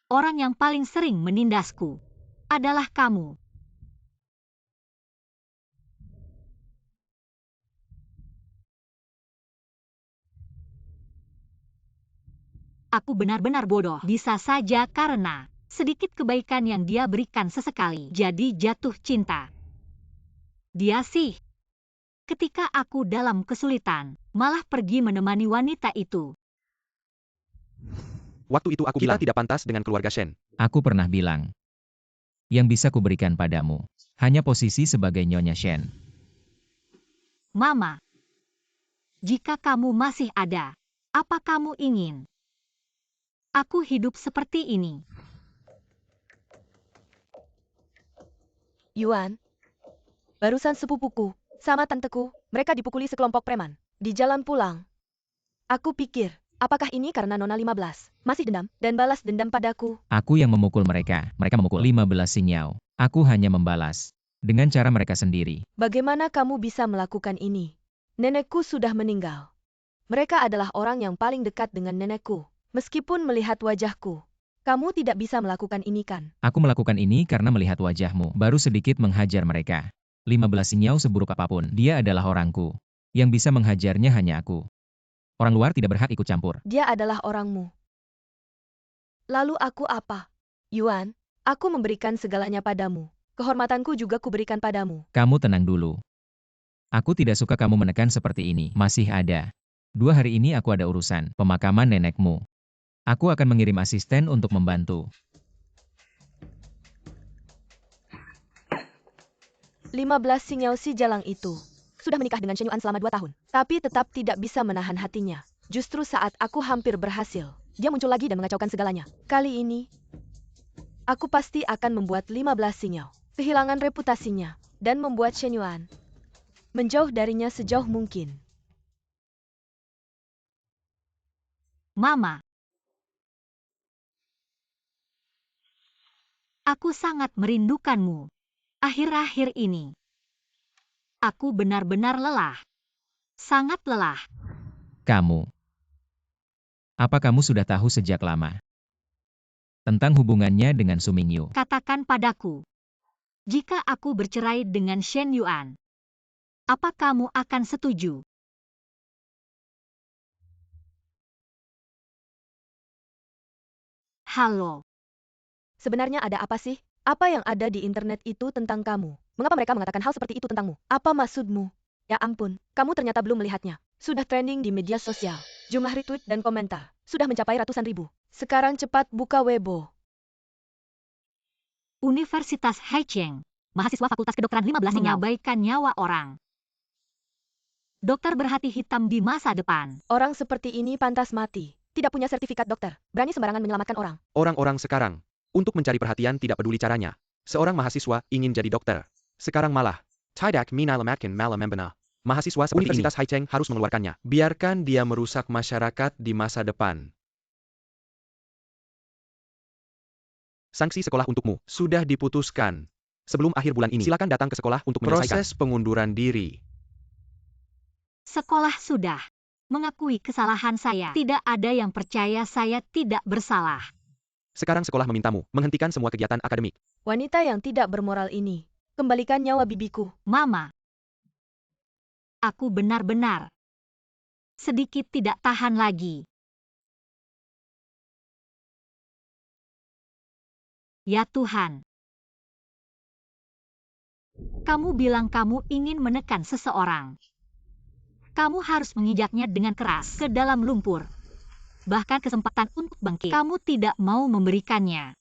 Orang yang paling sering menindasku adalah kamu. Aku benar-benar bodoh. Bisa saja karena sedikit kebaikan yang dia berikan sesekali jadi jatuh cinta. Dia sih, ketika aku dalam kesulitan, malah pergi menemani wanita itu. Waktu itu aku bilang tidak pantas dengan keluarga Shen. Aku pernah bilang, yang bisa kuberikan padamu, hanya posisi sebagai Nyonya Shen. Mama, jika kamu masih ada, apa kamu ingin aku hidup seperti ini? Yuan, barusan sepupuku, sama tanteku, mereka dipukuli sekelompok preman. Di jalan pulang, aku pikir, apakah ini karena Nona 15 masih dendam dan balas dendam padaku? Aku yang memukul mereka memukul 15 Xingyao. Aku hanya membalas, dengan cara mereka sendiri. Bagaimana kamu bisa melakukan ini? Nenekku sudah meninggal. Mereka adalah orang yang paling dekat dengan nenekku. Meskipun melihat wajahku, kamu tidak bisa melakukan ini kan? Aku melakukan ini karena melihat wajahmu, baru sedikit menghajar mereka. 15 Xingyao seburuk apapun, dia adalah orangku. Yang bisa menghajarnya hanya aku. Orang luar tidak berhak ikut campur. Dia adalah orangmu. Lalu aku apa? Yuan, aku memberikan segalanya padamu. Kehormatanku juga kuberikan padamu. Kamu tenang dulu. Aku tidak suka kamu menekan seperti ini. Masih ada. 2 hari ini aku ada urusan, pemakaman nenekmu. Aku akan mengirim asisten untuk membantu. 15 Xingyao si jalang itu sudah menikah dengan Shen Yuan selama 2 tahun, tapi tetap tidak bisa menahan hatinya. Justru saat aku hampir berhasil, dia muncul lagi dan mengacaukan segalanya. Kali ini, aku pasti akan membuat 15 Xingyao kehilangan reputasinya dan membuat Shen Yuan menjauh darinya sejauh mungkin. Mama, aku sangat merindukanmu. Akhir-akhir ini, aku benar-benar lelah. Sangat lelah. Kamu. Apa kamu sudah tahu sejak lama tentang hubungannya dengan Su Mingyu? Katakan padaku, jika aku bercerai dengan Shen Yuan, apa kamu akan setuju? Halo, Sebenarnya ada apa sih? Apa yang ada di internet itu tentang kamu? Mengapa mereka mengatakan hal seperti itu tentangmu? Apa maksudmu? Ya ampun, kamu ternyata belum melihatnya. Sudah trending di media sosial. Jumlah retweet dan komentar sudah mencapai ratusan ribu. Sekarang cepat buka Weibo. Universitas Haicheng, mahasiswa Fakultas Kedokteran 15 mengabaikan nyawa orang. Dokter berhati hitam di masa depan. Orang seperti ini pantas mati. Tidak punya sertifikat dokter. Berani sembarangan menyelamatkan orang. Orang-orang sekarang, untuk mencari perhatian tidak peduli caranya. Seorang mahasiswa ingin jadi dokter. Sekarang malah, tidak menyelamatkan malah membina. Mahasiswa seperti Universitas Haicheng harus mengeluarkannya. Biarkan dia merusak masyarakat di masa depan. Sanksi sekolah untukmu sudah diputuskan. Sebelum akhir bulan ini, silakan datang ke sekolah untuk menyelesaikan proses pengunduran diri. Sekolah sudah mengakui kesalahan saya. Tidak ada yang percaya saya tidak bersalah. Sekarang sekolah memintamu menghentikan semua kegiatan akademik. Wanita yang tidak bermoral ini, kembalikan nyawa bibiku. Mama, aku benar-benar sedikit tidak tahan lagi. Ya Tuhan. Kamu bilang kamu ingin menekan seseorang. Kamu harus menginjaknya dengan keras ke dalam lumpur. Bahkan kesempatan untuk bangkit, kamu tidak mau memberikannya.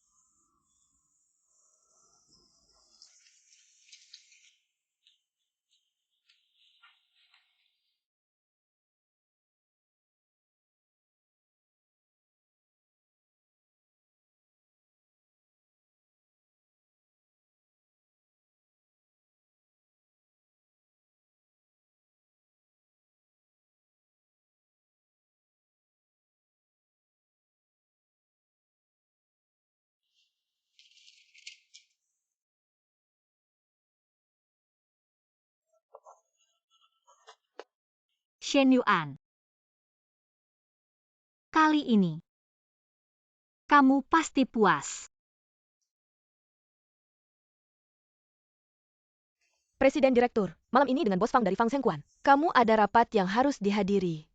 Shen Yuan. Kali ini, kamu pasti puas. Presiden Direktur, malam ini dengan Bos Fang dari Fang Zhengquan. Kamu ada rapat yang harus dihadiri.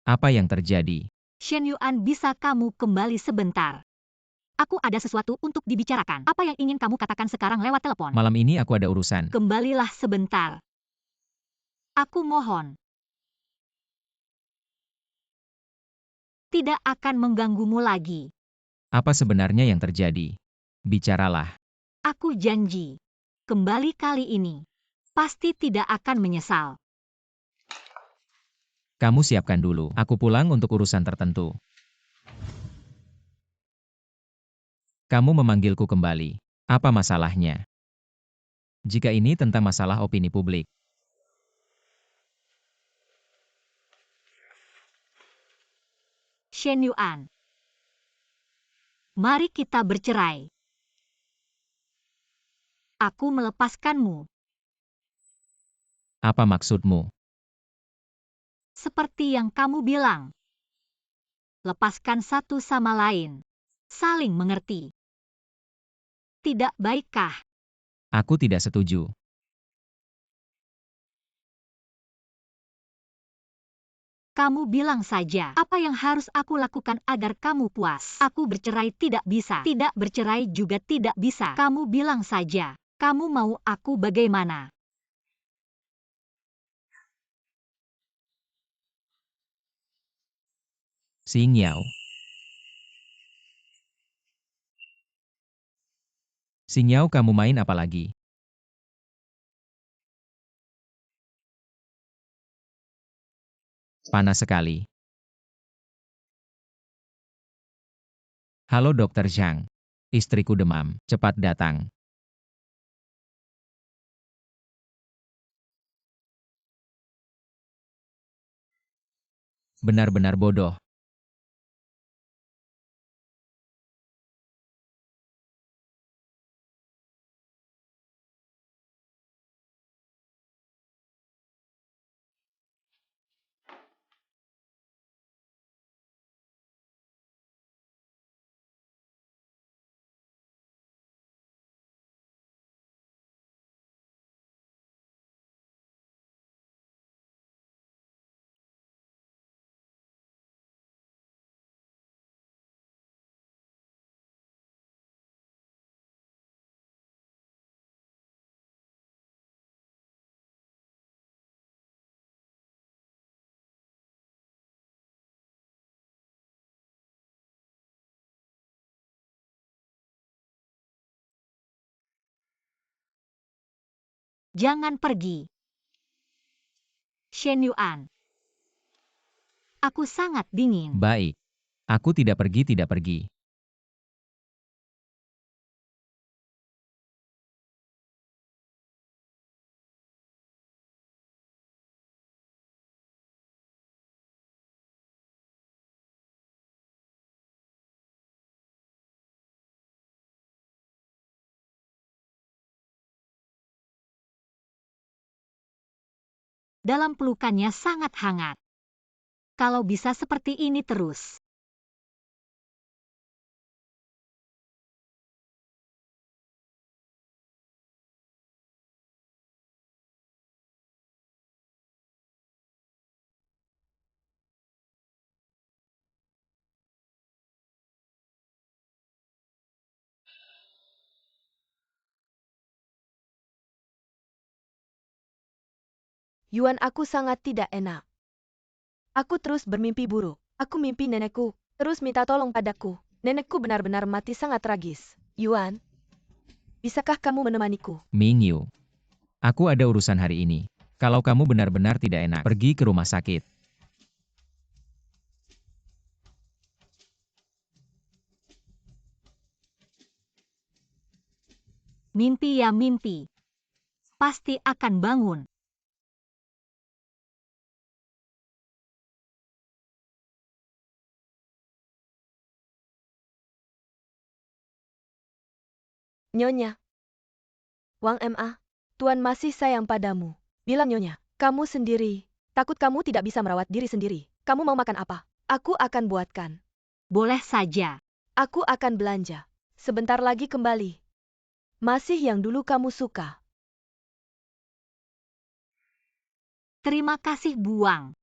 Apa yang terjadi? Shen Yuan, bisa kamu kembali sebentar? Aku ada sesuatu untuk dibicarakan. Apa yang ingin kamu katakan sekarang lewat telepon? Malam ini aku ada urusan. Kembalilah sebentar. Aku mohon. Tidak akan mengganggumu lagi. Apa sebenarnya yang terjadi? Bicaralah. Aku janji. Kembali kali ini. Pasti tidak akan menyesal. Kamu siapkan dulu. Aku pulang untuk urusan tertentu. Kamu memanggilku kembali. Apa masalahnya? Jika ini tentang masalah opini publik. Shen Yuan. Mari kita bercerai. Aku melepaskanmu. Apa maksudmu? Seperti yang kamu bilang. Lepaskan satu sama lain. Saling mengerti. Tidak baikkah? Aku tidak setuju. Kamu bilang saja apa yang harus aku lakukan agar kamu puas. Aku bercerai tidak bisa. Tidak bercerai juga tidak bisa. Kamu bilang saja. Kamu mau aku bagaimana? Xing Yao. Xing Yao, kamu main apa lagi? Panas sekali. Halo Dokter Zhang. Istriku demam. Cepat datang. Benar-benar bodoh. Jangan pergi. Shen Yuan. Aku sangat dingin. Baik. Aku tidak pergi, tidak pergi. Dalam pelukannya sangat hangat. Kalau bisa seperti ini terus. Yuan, aku sangat tidak enak. Aku terus bermimpi buruk. Aku mimpi nenekku, terus minta tolong padaku. Nenekku benar-benar mati sangat tragis. Yuan, bisakah kamu menemaniku? Ming Yu. Aku ada urusan hari ini. Kalau kamu benar-benar tidak enak, pergi ke rumah sakit. Mimpi ya mimpi. Pasti akan bangun. Nyonya. Wang Ma, Tuan masih sayang padamu. Bilang Nyonya, kamu sendiri. Takut kamu tidak bisa merawat diri sendiri. Kamu mau makan apa? Aku akan buatkan. Boleh saja. Aku akan belanja. Sebentar lagi kembali. Masih yang dulu kamu suka. Terima kasih Buang.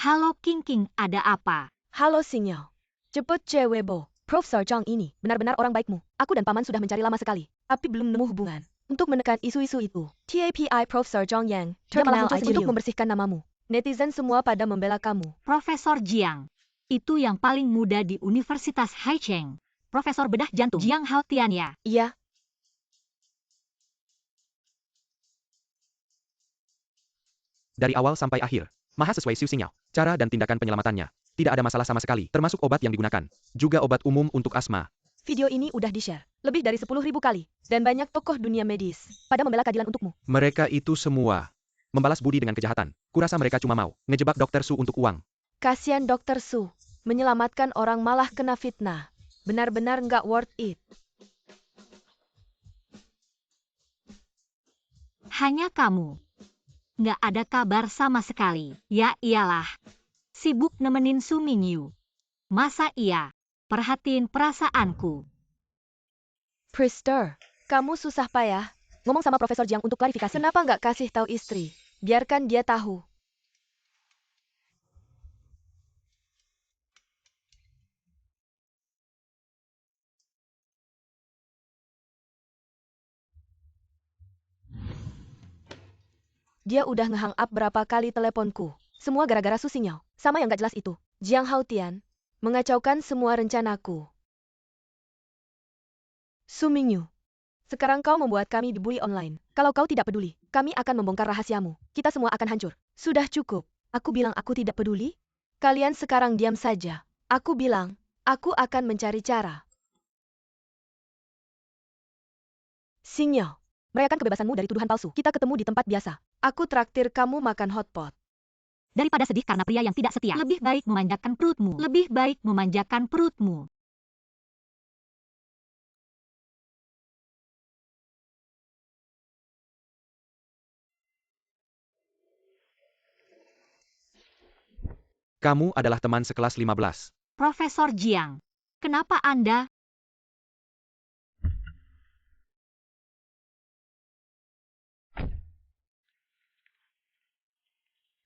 Halo King King, ada apa? Halo Sinyal. Cepet cewek Bo. Profesor Zhang ini benar-benar orang baikmu. Aku dan paman sudah mencari lama sekali, tapi belum nemu hubungan. Untuk menekan isu-isu itu, TAPI Profesor Zhang Yang, dia malah muncul untuk membersihkan namamu. Netizen semua pada membela kamu. Profesor Jiang. Itu yang paling muda di Universitas Haicheng. Profesor bedah jantung Jiang Haotian ya? Iya. Dari awal sampai akhir, maha sesuai Xiu Xingniao. Cara dan tindakan penyelamatannya. Tidak ada masalah sama sekali, termasuk obat yang digunakan. Juga obat umum untuk asma. Video ini udah di-share lebih dari 10.000 kali. Dan banyak tokoh dunia medis pada membela keadilan untukmu. Mereka itu semua membalas budi dengan kejahatan. Kurasa mereka cuma mau ngejebak Dr. Su untuk uang. Kasian Dr. Su. Menyelamatkan orang malah kena fitnah. Benar-benar nggak worth it. Hanya kamu. Nggak ada kabar sama sekali. Ya iyalah. Sibuk nemenin Su Mingyu. Masa iya? Perhatiin perasaanku. Priester, kamu susah payah ngomong sama Profesor Jiang untuk klarifikasi. Kenapa nggak kasih tahu istri? Biarkan dia tahu. Dia udah nge-hang up berapa kali teleponku. Semua gara-gara Su Xingniao. Sama yang gak jelas itu. Jiang Haotian mengacaukan semua rencanaku. Su Mingyu, sekarang kau membuat kami dibully online. Kalau kau tidak peduli, kami akan membongkar rahasiamu. Kita semua akan hancur. Sudah cukup. Aku bilang aku tidak peduli? Kalian sekarang diam saja. Aku bilang, aku akan mencari cara. Xingniao, merayakan kebebasanmu dari tuduhan palsu. Kita ketemu di tempat biasa. Aku traktir kamu makan hotpot. Daripada sedih karena pria yang tidak setia, lebih baik memanjakan perutmu. Lebih baik memanjakan perutmu. Kamu adalah teman sekelas 15. Profesor Jiang, kenapa Anda?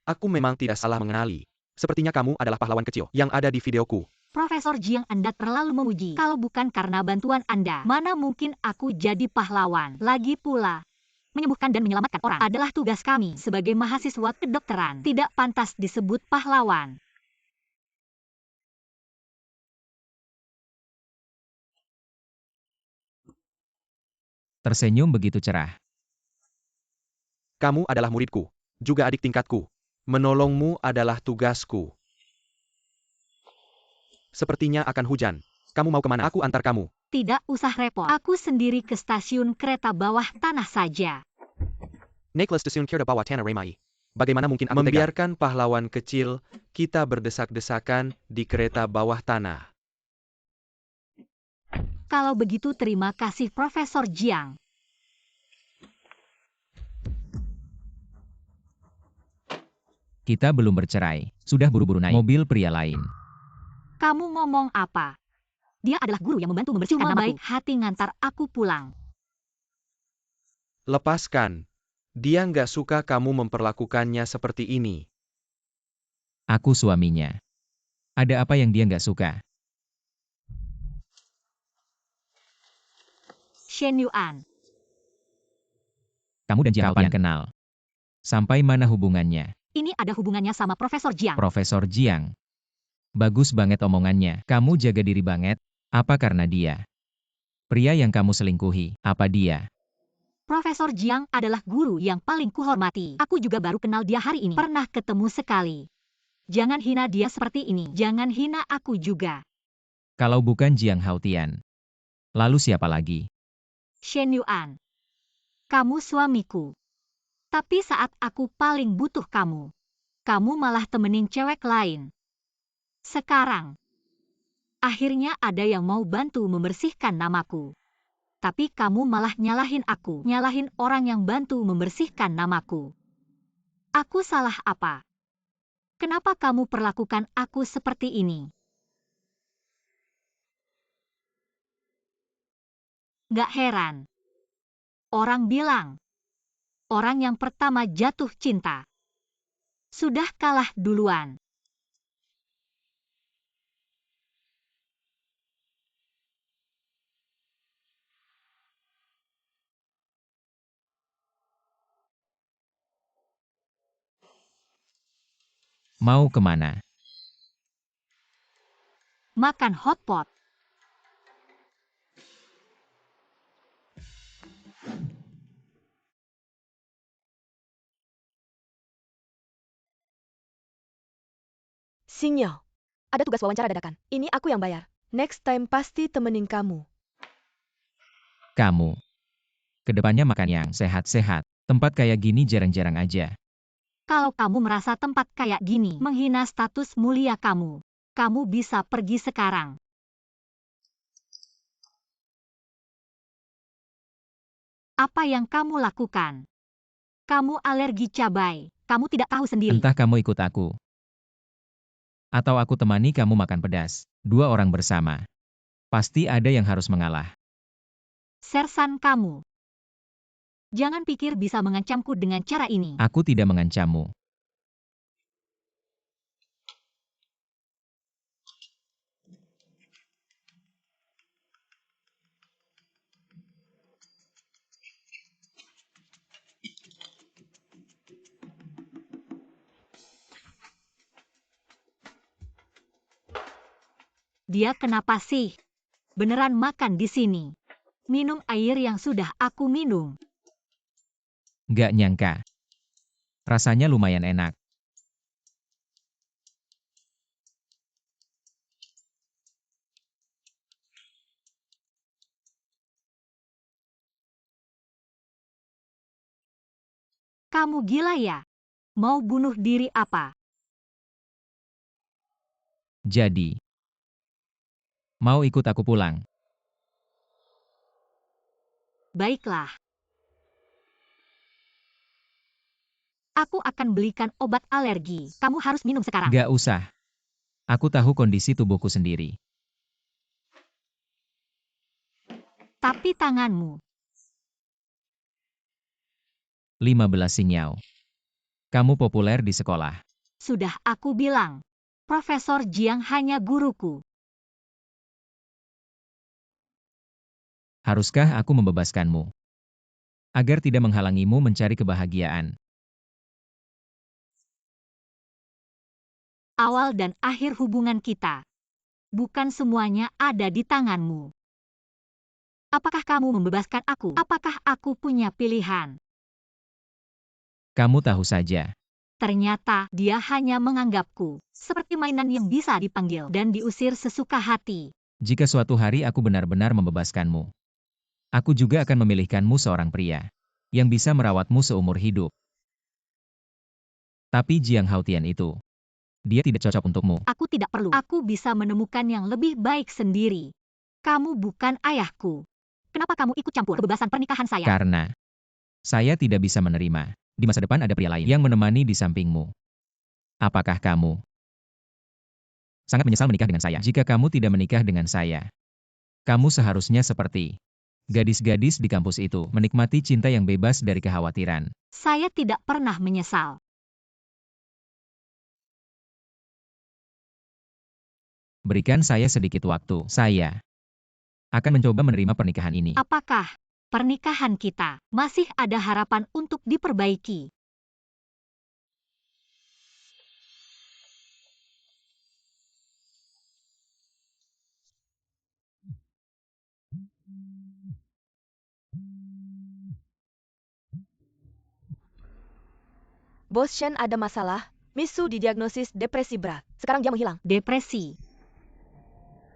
Aku memang tidak salah mengenali. Sepertinya kamu adalah pahlawan kecil yang ada di videoku. Profesor Jiang, Anda terlalu memuji. Kalau bukan karena bantuan Anda, mana mungkin aku jadi pahlawan. Lagi pula, menyembuhkan dan menyelamatkan orang adalah tugas kami sebagai mahasiswa kedokteran. Tidak pantas disebut pahlawan. Tersenyum begitu cerah. Kamu adalah muridku, juga adik tingkatku. Menolongmu adalah tugasku. Sepertinya akan hujan. Kamu mau kemana? Aku antar kamu. Tidak usah repot. Aku sendiri ke stasiun kereta bawah tanah saja. Naik stasiun kereta bawah tanah Remai. Bagaimana mungkin aku membiarkan pahlawan kecil kita berdesak-desakan di kereta bawah tanah? Kalau begitu terima kasih Profesor Jiang. Kita belum bercerai, sudah buru-buru naik mobil pria lain. Kamu ngomong apa? Dia adalah guru yang membantu membersihkan namaku. Cuma baik hati ngantar aku pulang. Lepaskan. Dia nggak suka kamu memperlakukannya seperti ini. Aku suaminya. Ada apa yang dia nggak suka? Shen Yuan. Kamu dan Jiang Haotian kenal. Sampai mana hubungannya? Ini ada hubungannya sama Profesor Jiang. Profesor Jiang. Bagus banget omongannya. Kamu jaga diri banget. Apa karena dia? Pria yang kamu selingkuhi, apa dia? Profesor Jiang adalah guru yang paling kuhormati. Aku juga baru kenal dia hari ini. Pernah ketemu sekali. Jangan hina dia seperti ini. Jangan hina aku juga. Kalau bukan Jiang Haotian, lalu siapa lagi? Shen Yuan. Kamu suamiku. Tapi saat aku paling butuh kamu, kamu malah temenin cewek lain. Sekarang, akhirnya ada yang mau bantu membersihkan namaku. Tapi kamu malah nyalahin aku, nyalahin orang yang bantu membersihkan namaku. Aku salah apa? Kenapa kamu perlakukan aku seperti ini? Gak heran. Orang bilang, orang yang pertama jatuh cinta sudah kalah duluan. Mau kemana? Makan hotpot. Xing Yao, ada tugas wawancara dadakan. Ini aku yang bayar. Next time pasti temenin kamu. Kamu. Kedepannya makan yang sehat-sehat. Tempat kayak gini jarang-jarang aja. Kalau kamu merasa tempat kayak gini menghina status mulia kamu, kamu bisa pergi sekarang. Apa yang kamu lakukan? Kamu alergi cabai. Kamu tidak tahu sendiri. Entah kamu ikut aku. Atau aku temani kamu makan pedas. 2 orang bersama. Pasti ada yang harus mengalah. Sersan kamu. Jangan pikir bisa mengancamku dengan cara ini. Aku tidak mengancammu. Dia kenapa sih? Beneran makan di sini. Minum air yang sudah aku minum. Gak nyangka. Rasanya lumayan enak. Kamu gila ya? Mau bunuh diri apa? Jadi. Mau ikut aku pulang? Baiklah. Aku akan belikan obat alergi. Kamu harus minum sekarang. Gak usah. Aku tahu kondisi tubuhku sendiri. Tapi tanganmu. 15 Xing Yao. Kamu populer di sekolah. Sudah aku bilang. Profesor Jiang hanya guruku. Haruskah aku membebaskanmu? Agar tidak menghalangimu mencari kebahagiaan. Awal dan akhir hubungan kita. Bukan semuanya ada di tanganmu. Apakah kamu membebaskan aku? Apakah aku punya pilihan? Kamu tahu saja. Ternyata dia hanya menganggapku seperti mainan yang bisa dipanggil dan diusir sesuka hati. Jika suatu hari aku benar-benar membebaskanmu, aku juga akan memilihkanmu seorang pria yang bisa merawatmu seumur hidup. Tapi Jiang Haotian itu, dia tidak cocok untukmu. Aku tidak perlu. Aku bisa menemukan yang lebih baik sendiri. Kamu bukan ayahku. Kenapa kamu ikut campur kebebasan pernikahan saya? Karena saya tidak bisa menerima di masa depan ada pria lain yang menemani di sampingmu. Apakah kamu sangat menyesal menikah dengan saya? Jika kamu tidak menikah dengan saya, kamu seharusnya seperti gadis-gadis di kampus itu, menikmati cinta yang bebas dari kekhawatiran. Saya tidak pernah menyesal. Berikan saya sedikit waktu. Saya akan mencoba menerima pernikahan ini. Apakah pernikahan kita masih ada harapan untuk diperbaiki? Bos Shen ada masalah. Miss Su didiagnosis depresi berat. Sekarang dia menghilang. Depresi.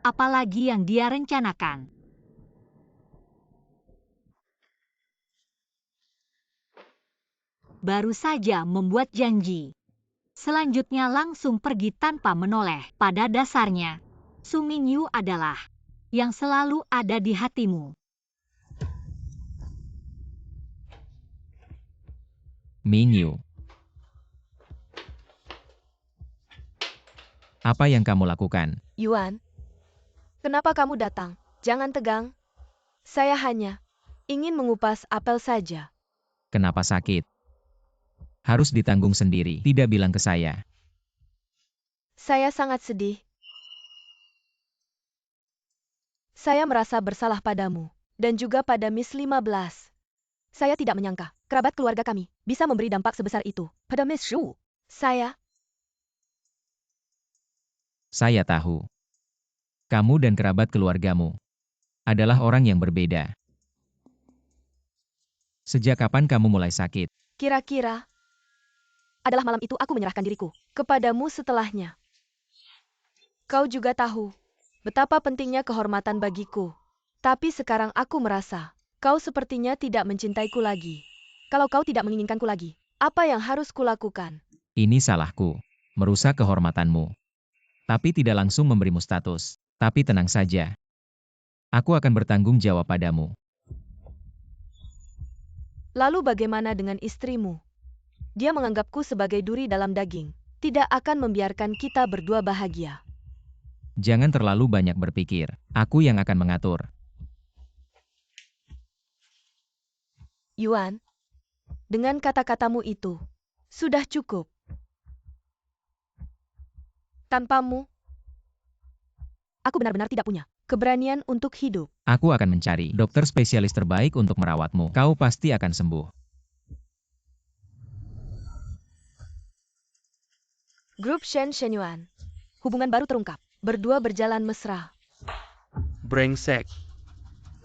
Apalagi yang dia rencanakan? Baru saja membuat janji. Selanjutnya langsung pergi tanpa menoleh. Pada dasarnya, Su Mingyu adalah yang selalu ada di hatimu. Mingyu. Apa yang kamu lakukan? Yuan, kenapa kamu datang? Jangan tegang. Saya hanya ingin mengupas apel saja. Kenapa sakit? Harus ditanggung sendiri, tidak bilang ke saya. Saya sangat sedih. Saya merasa bersalah padamu, dan juga pada Miss 15. Saya tidak menyangka, kerabat keluarga kami, bisa memberi dampak sebesar itu pada Miss Shu. Saya Saya tahu. Kamu dan kerabat keluargamu adalah orang yang berbeda. Sejak kapan kamu mulai sakit? Kira-kira adalah malam itu aku menyerahkan diriku kepadamu setelahnya. Kau juga tahu betapa pentingnya kehormatan bagiku. Tapi sekarang aku merasa kau sepertinya tidak mencintaiku lagi. Kalau kau tidak menginginkanku lagi, apa yang harus kulakukan? Ini salahku, merusak kehormatanmu. Tapi tidak langsung memberimu status. Tapi tenang saja. Aku akan bertanggung jawab padamu. Lalu bagaimana dengan istrimu? Dia menganggapku sebagai duri dalam daging. Tidak akan membiarkan kita berdua bahagia. Jangan terlalu banyak berpikir. Aku yang akan mengatur. Yuan, dengan kata-katamu itu, sudah cukup. Tanpamu, aku benar-benar tidak punya keberanian untuk hidup. Aku akan mencari dokter spesialis terbaik untuk merawatmu. Kau pasti akan sembuh. Grup Shen Shenyuan. Hubungan baru terungkap. Berdua berjalan mesra. Brengsek.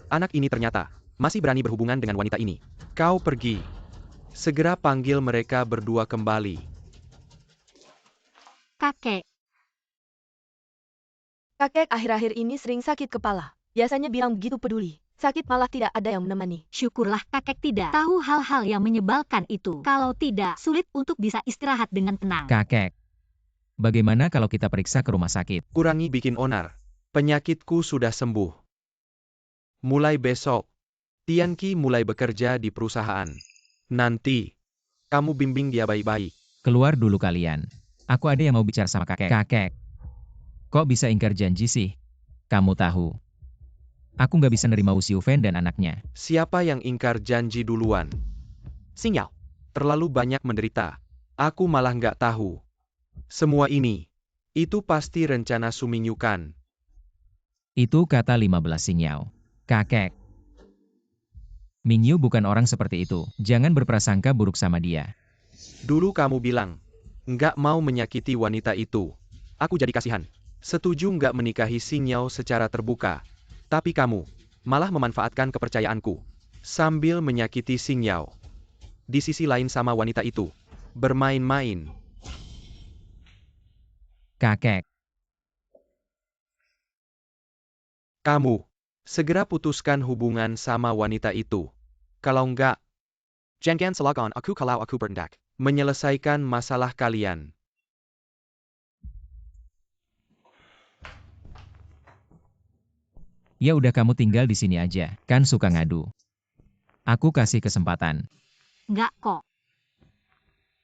Anak ini ternyata masih berani berhubungan dengan wanita ini. Kau pergi. Segera panggil mereka berdua kembali. Kakek, Kakek akhir-akhir ini sering sakit kepala. Biasanya bilang begitu peduli. Sakit malah tidak ada yang menemani. syukurlah kakek tidak tahu hal-hal yang menyebalkan itu. Kalau tidak, sulit untuk bisa istirahat dengan tenang. Kakek, bagaimana kalau kita periksa ke rumah sakit? Kurangi bikin onar. Penyakitku sudah sembuh. Mulai besok, Tianqi mulai bekerja di perusahaan. Nanti, kamu bimbing dia baik-baik. Keluar dulu kalian. Aku ada yang mau bicara sama kakek. Kakek, kok bisa ingkar janji sih? Kamu tahu, aku nggak bisa nerima Wu Xiufen dan anaknya. Siapa yang ingkar janji duluan? Sinyal. Terlalu banyak menderita. Aku malah nggak tahu. Semua ini, itu pasti rencana Sumingyukan. Itu kata 15 Xingyao. Kakek, Mingyu bukan orang seperti itu. Jangan berprasangka buruk sama dia. Dulu kamu bilang, nggak mau menyakiti wanita itu. Aku jadi kasihan. Setuju nggak menikahi Xingyao secara terbuka. Tapi kamu, malah memanfaatkan kepercayaanku. Sambil menyakiti Xingyao. Di sisi lain sama wanita itu. Bermain-main. Kakek, Kamu, segera putuskan hubungan sama wanita itu. Kalau nggak, jangan salahkan aku kalau aku bertindak. Menyelesaikan masalah kalian. ya udah kamu tinggal di sini aja. Kan suka ngadu. Aku kasih kesempatan. Nggak kok.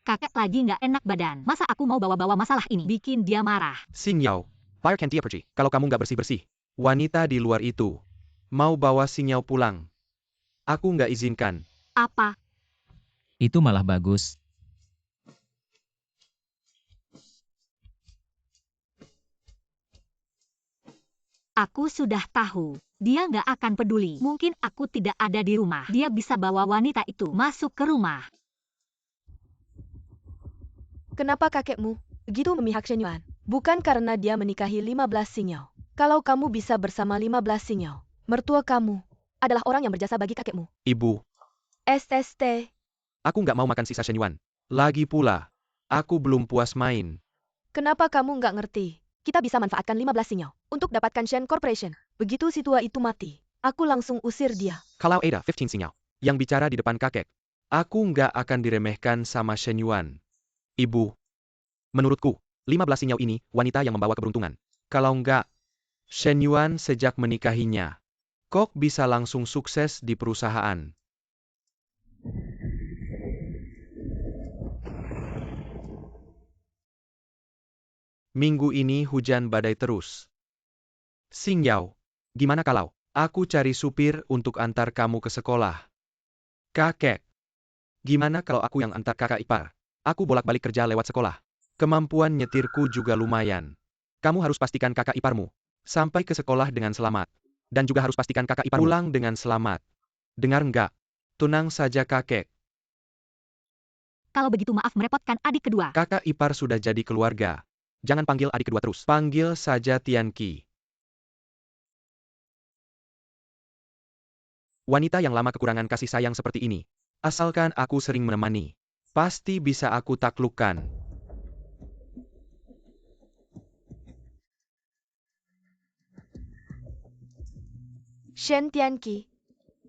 Kakek lagi nggak enak badan. Masa aku mau bawa-bawa masalah ini? Bikin dia marah. Xingyao, biarkan dia pergi. Kalau kamu nggak bersih-bersih. Wanita di luar itu, mau bawa Xingyao pulang. Aku nggak izinkan. Apa? Itu malah bagus. Aku sudah tahu. Dia nggak akan peduli. Mungkin aku tidak ada di rumah. Dia bisa bawa wanita itu masuk ke rumah. Kenapa kakekmu begitu memihak Shenyuan? Bukan karena dia menikahi 15 Xingyao. Kalau kamu bisa bersama 15 Xingyao, mertua kamu adalah orang yang berjasa bagi kakekmu. Ibu, SST. aku nggak mau makan sisa Shenyuan. Lagi pula, aku belum puas main. Kenapa kamu nggak ngerti? Kita bisa manfaatkan 15 Xingyao untuk dapatkan Shen Corporation. Begitu si tua itu mati, aku langsung usir dia. Kalau ada 15 Xingyao yang bicara di depan kakek, aku nggak akan diremehkan sama Shenyuan. Ibu, menurutku, 15 Xingyao ini wanita yang membawa keberuntungan. Kalau nggak, Shenyuan sejak menikahinya, kok bisa langsung sukses di perusahaan. Minggu ini hujan badai terus. Xingyao, gimana kalau aku cari supir untuk antar kamu ke sekolah? Kakek, gimana kalau aku yang antar kakak ipar? Aku bolak-balik kerja lewat sekolah. Kemampuan nyetirku juga lumayan. Kamu harus pastikan kakak iparmu sampai ke sekolah dengan selamat. Dan juga harus pastikan kakak iparmu pulang dengan selamat. Dengar nggak? Tenang saja kakek. Kalau begitu maaf merepotkan adik kedua. Kakak ipar sudah jadi keluarga. Jangan panggil adik kedua terus. Panggil saja Tianqi. Wanita yang lama kekurangan kasih sayang seperti ini. Asalkan aku sering menemani, pasti bisa aku taklukkan. Shen Tianqi,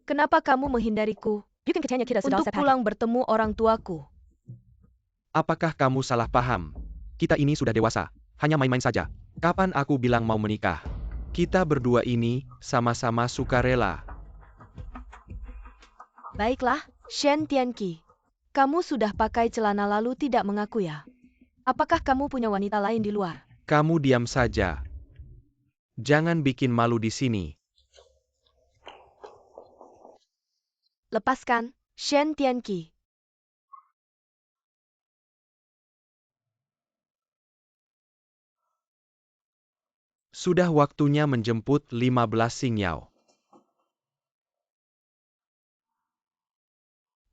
kenapa kamu menghindariku? Untuk pulang bertemu orang tuaku. Apakah kamu salah paham? Kita ini sudah dewasa, hanya main-main saja. Kapan aku bilang mau menikah? Kita berdua ini sama-sama sukarela. Baiklah, Shen Tianqi. Kamu sudah pakai celana lalu tidak mengaku ya? Apakah kamu punya wanita lain di luar? Kamu diam saja. Jangan bikin malu di sini. Lepaskan, Shen Tianqi. Sudah waktunya menjemput 15 Xingyao.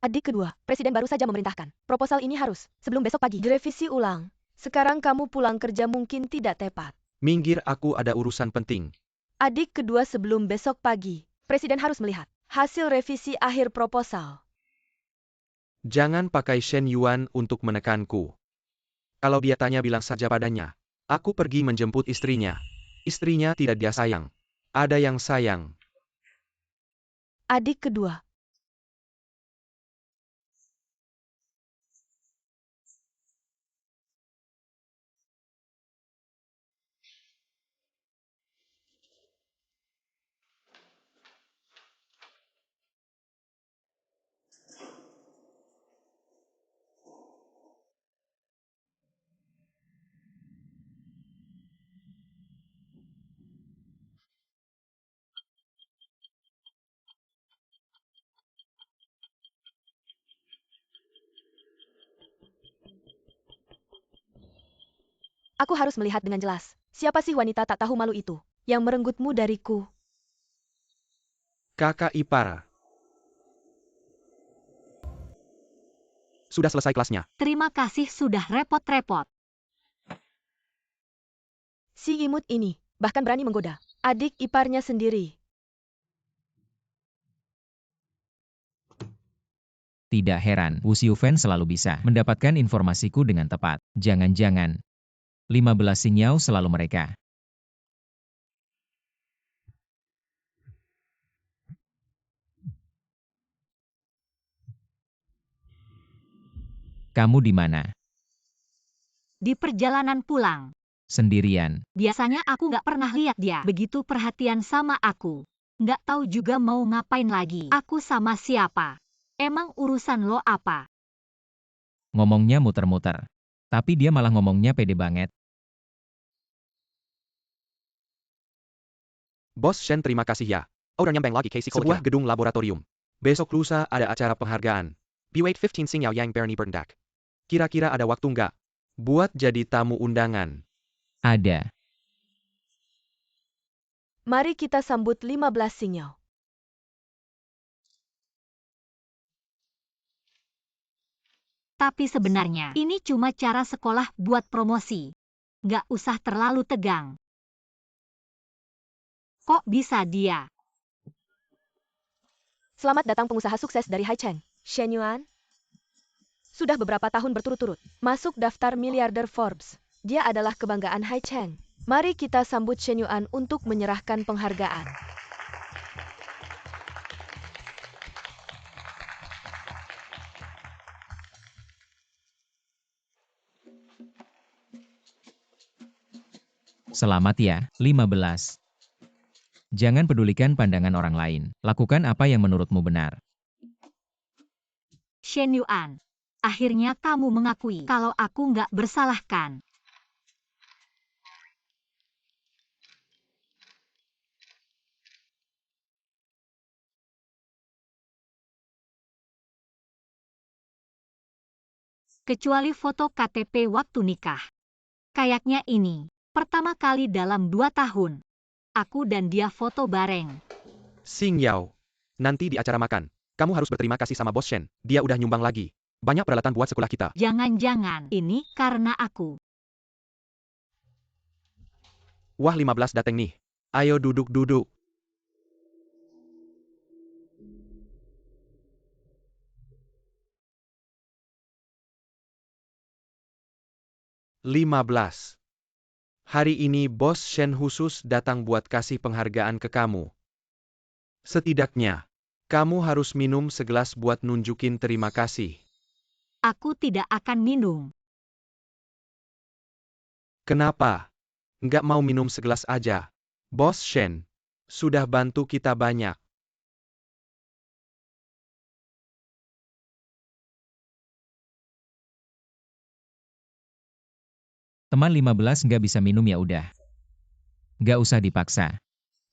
Adik kedua, Presiden baru saja memerintahkan. Proposal ini harus, sebelum besok pagi, direvisi ulang. Sekarang kamu pulang kerja mungkin tidak tepat. Minggir, aku ada urusan penting. Adik kedua sebelum besok pagi, Presiden harus melihat hasil revisi akhir proposal. Jangan pakai Shen Yuan untuk menekanku. Kalau dia tanya bilang saja padanya. Aku pergi menjemput istrinya. Istrinya tidak dia sayang. Ada yang sayang. Adik kedua. Aku harus melihat dengan jelas. Siapa sih wanita tak tahu malu itu, yang merenggutmu dariku? Kakak ipar. Sudah selesai kelasnya. Terima kasih sudah repot-repot. Si imut ini, bahkan berani menggoda adik iparnya sendiri. Tidak heran, Wu Xiufan selalu bisa mendapatkan informasiku dengan tepat. Jangan-jangan 15 Xingyao selalu mereka. Kamu di mana? Di perjalanan pulang. Sendirian. Biasanya aku nggak pernah lihat dia begitu perhatian sama aku. Nggak tahu juga mau ngapain lagi. Aku sama siapa? Emang urusan lo apa? Ngomongnya muter-muter. Tapi dia malah ngomongnya pede banget. Bos Shen, terima kasih ya. Udah nyampe lagi ke sebuah gedung laboratorium. Besok lusa ada acara penghargaan. Bewait 15 Xingyao Yang Bernie Berndak. Kira-kira ada waktu nggak? Buat jadi tamu undangan. Ada. Mari kita sambut 15 Xingyao. Tapi sebenarnya ini cuma cara sekolah buat promosi. Nggak usah terlalu tegang. Kok bisa dia? Selamat datang pengusaha sukses dari Haicheng, Shen Yuan. Sudah beberapa tahun berturut-turut masuk daftar miliarder Forbes. Dia adalah kebanggaan Haicheng. Mari kita sambut Shen Yuan untuk menyerahkan penghargaan. Selamat ya, 15. Jangan pedulikan pandangan orang lain. Lakukan apa yang menurutmu benar. Shen Yuan, akhirnya kamu mengakui kalau aku nggak bersalah kan? Kecuali foto KTP waktu nikah. Kayaknya ini pertama kali dalam 2 tahun. Aku dan dia foto bareng. Xingyao. Nanti di acara makan, kamu harus berterima kasih sama Bos Shen. Dia udah nyumbang lagi. Banyak peralatan buat sekolah kita. Jangan-jangan ini karena aku. Wah 15 dateng nih. Ayo duduk-duduk. "15. Hari ini Bos Shen khusus datang buat kasih penghargaan ke kamu. Setidaknya, kamu harus minum segelas buat nunjukin terima kasih." Aku tidak akan minum. "Kenapa? Nggak mau minum segelas aja? Bos Shen sudah bantu kita banyak." Teman 15 nggak bisa minum ya udah. Nggak usah dipaksa.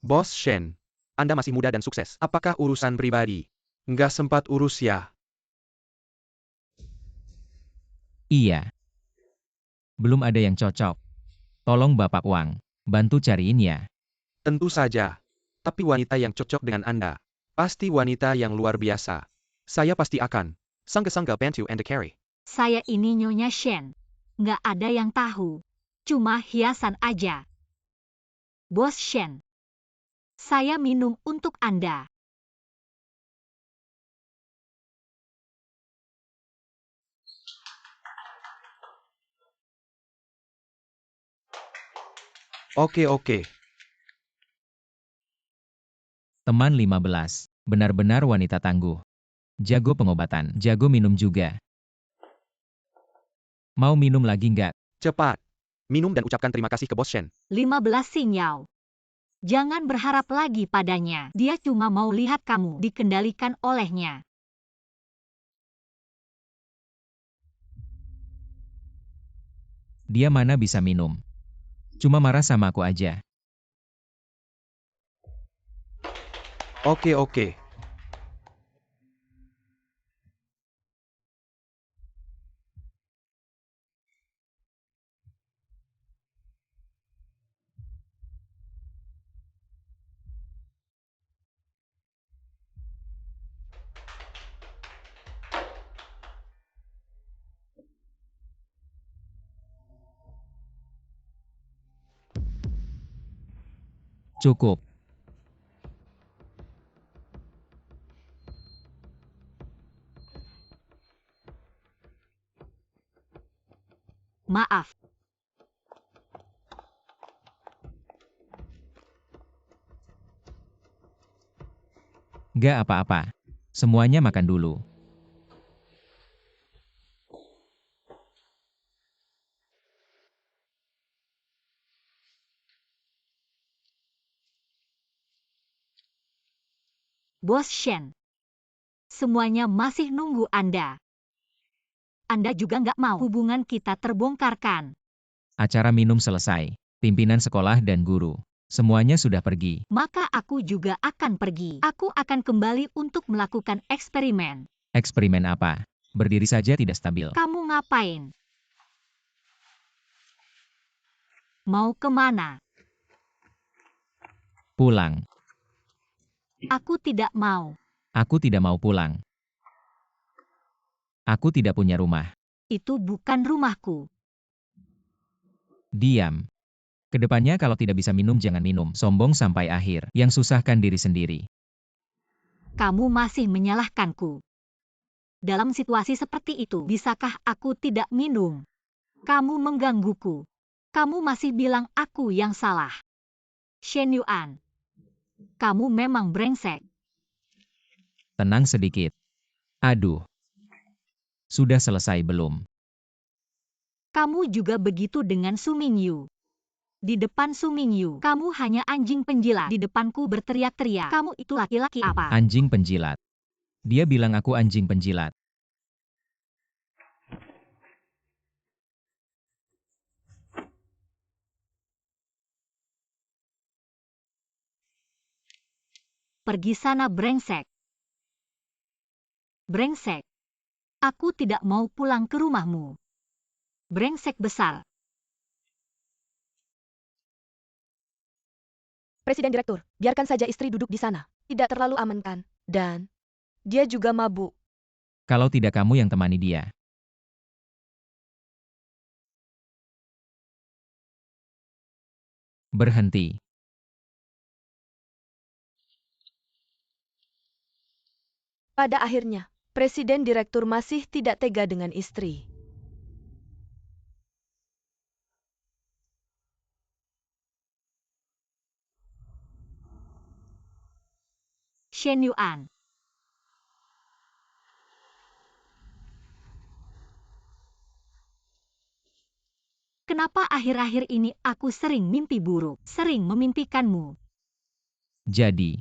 "Bos Shen, Anda masih muda dan sukses. Apakah urusan pribadi? Nggak sempat urus ya?" Iya. Belum ada yang cocok. Tolong Bapak Wang, bantu cariin ya. "Tentu saja. Tapi wanita yang cocok dengan Anda. Pasti wanita yang luar biasa. Saya pasti akan sangga-sangga bantu Anda carry." Saya ini Nyonya Shen. Nggak ada yang tahu. Cuma hiasan aja. Bos Shen. Saya minum untuk Anda. Oke. Teman 15, benar-benar wanita tangguh. Jago pengobatan, jago minum juga. Mau minum lagi nggak? Cepat. Minum dan ucapkan terima kasih ke Bos Shen. 15 sinyal. Jangan berharap lagi padanya. Dia cuma mau lihat kamu dikendalikan olehnya. Dia mana bisa minum. Cuma marah sama aku aja. Oke. Cukup. Maaf. Nggak apa-apa. Semuanya makan dulu. Bos Shen. Semuanya masih nunggu Anda. Anda juga nggak mau hubungan kita terbongkarkan. Acara minum selesai. Pimpinan sekolah dan guru. Semuanya sudah pergi. Maka aku juga akan pergi. Aku akan kembali untuk melakukan eksperimen. Eksperimen apa? Berdiri saja tidak stabil. Kamu ngapain? Mau kemana? Pulang. Aku tidak mau. Aku tidak mau pulang. Aku tidak punya rumah. Itu bukan rumahku. Diam. Kedepannya kalau tidak bisa minum jangan minum. Sombong sampai akhir. Yang susahkan diri sendiri. Kamu masih menyalahkanku. Dalam situasi seperti itu, bisakah aku tidak minum? Kamu menggangguku. Kamu masih bilang aku yang salah. Shen Yuan. Kamu memang brengsek. Tenang sedikit. Aduh. Sudah selesai belum? Kamu juga begitu dengan Su Mingyu. Di depan Su Mingyu, kamu hanya anjing penjilat. Di depanku berteriak-teriak. Kamu itu laki-laki apa? Anjing penjilat. Dia bilang aku anjing penjilat. Pergi sana brengsek. Brengsek. Aku tidak mau pulang ke rumahmu. Brengsek besar. Presiden Direktur, biarkan saja istri duduk di sana. Tidak terlalu aman kan? Dan dia juga mabuk. Kalau tidak kamu yang temani dia. Berhenti. Pada akhirnya, Presiden Direktur masih tidak tega dengan istri. Shen Yuan. Kenapa akhir-akhir ini aku sering mimpi buruk, sering memimpikanmu? Jadi,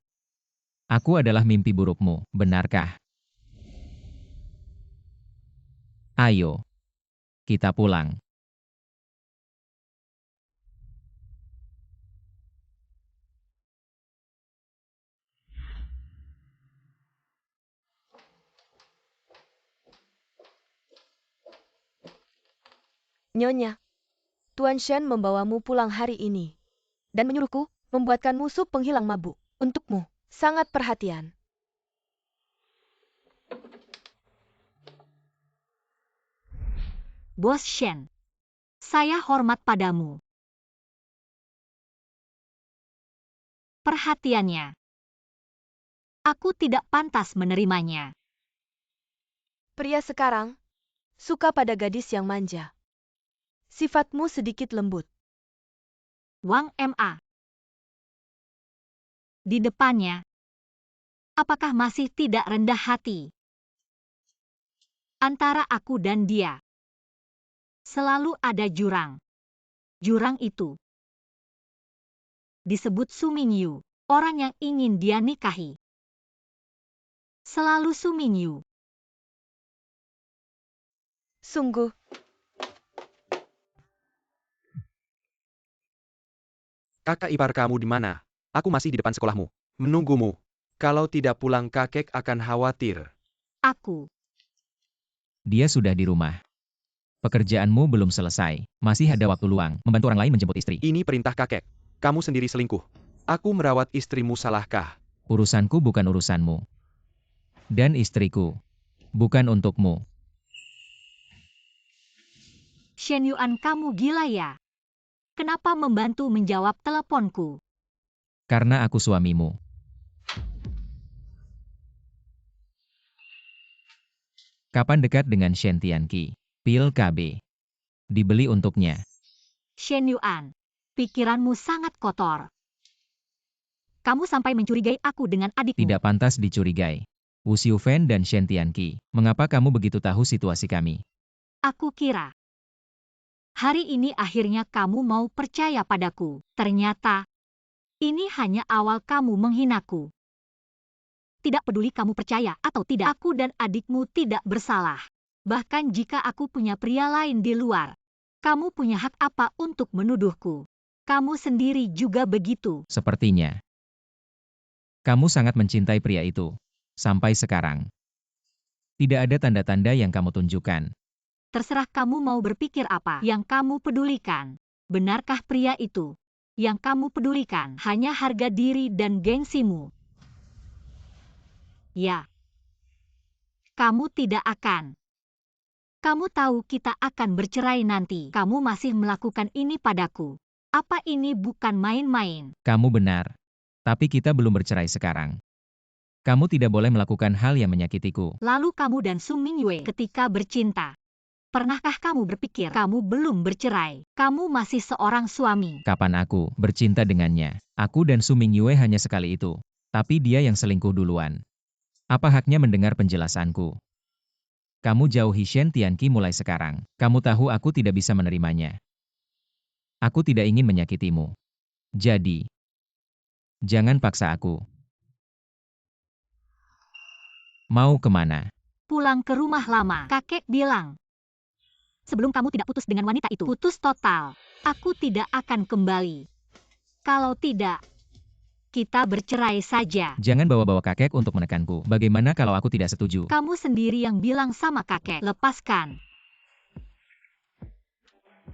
aku adalah mimpi burukmu, benarkah? Ayo, kita pulang. Nyonya, Tuan Shen membawamu pulang hari ini dan menyuruhku membuatkanmu sup penghilang mabuk untukmu. Sangat perhatian. Bos Shen, saya hormat padamu. Perhatiannya. Aku tidak pantas menerimanya. Pria sekarang suka pada gadis yang manja. Sifatmu sedikit lembut. Wang Ma. Di depannya. Apakah masih tidak rendah hati? Antara aku dan dia. Selalu ada jurang. Jurang itu disebut Su Mingyu, orang yang ingin dia nikahi. Selalu Su Mingyu. Sungguh. Kakak ipar kamu di mana? Aku masih di depan sekolahmu, menunggumu. Kalau tidak pulang kakek akan khawatir. Aku. Dia sudah di rumah. Pekerjaanmu belum selesai, masih ada waktu luang, membantu orang lain menjemput istri. Ini perintah kakek. Kamu sendiri selingkuh. Aku merawat istrimu, salahkah? Urusanku bukan urusanmu. Dan istriku, bukan untukmu. Shen Yuan, kamu gila ya? Kenapa membantu menjawab teleponku? Karena aku suamimu. Kapan dekat dengan Shen Tianqi? Pil KB. Dibeli untuknya. Shen Yuan, pikiranmu sangat kotor. Kamu sampai mencurigai aku dengan adikmu. Tidak pantas dicurigai. Wu Xiufen dan Shen Tianqi, mengapa kamu begitu tahu situasi kami? Aku kira hari ini akhirnya kamu mau percaya padaku. Ternyata ini hanya awal kamu menghinaku. Tidak peduli kamu percaya atau tidak, aku dan adikmu tidak bersalah. Bahkan jika aku punya pria lain di luar, kamu punya hak apa untuk menuduhku? Kamu sendiri juga begitu. Sepertinya kamu sangat mencintai pria itu. Sampai sekarang. Tidak ada tanda-tanda yang kamu tunjukkan. Terserah kamu mau berpikir apa yang kamu pedulikan. Benarkah pria itu? Yang kamu pedulikan hanya harga diri dan gengsimu. Ya. Kamu tidak akan. Kamu tahu kita akan bercerai nanti. Kamu masih melakukan ini padaku. Apa ini bukan main-main? Kamu benar. Tapi kita belum bercerai sekarang. Kamu tidak boleh melakukan hal yang menyakitiku. Lalu kamu dan Su Mingyue ketika bercinta. Pernahkah kamu berpikir kamu belum bercerai? Kamu masih seorang suami. Kapan aku bercinta dengannya? Aku dan Su Mingyue hanya sekali itu. Tapi dia yang selingkuh duluan. Apa haknya mendengar penjelasanku? Kamu jauhi Shen Tianqi mulai sekarang. Kamu tahu aku tidak bisa menerimanya. Aku tidak ingin menyakitimu. Jadi, jangan paksa aku. Mau kemana? Pulang ke rumah lama. Kakek bilang. Sebelum kamu tidak putus dengan wanita itu. Putus total. Aku tidak akan kembali. Kalau tidak, kita bercerai saja. Jangan bawa-bawa kakek untuk menekanku. Bagaimana kalau aku tidak setuju? Kamu sendiri yang bilang sama kakek. Lepaskan.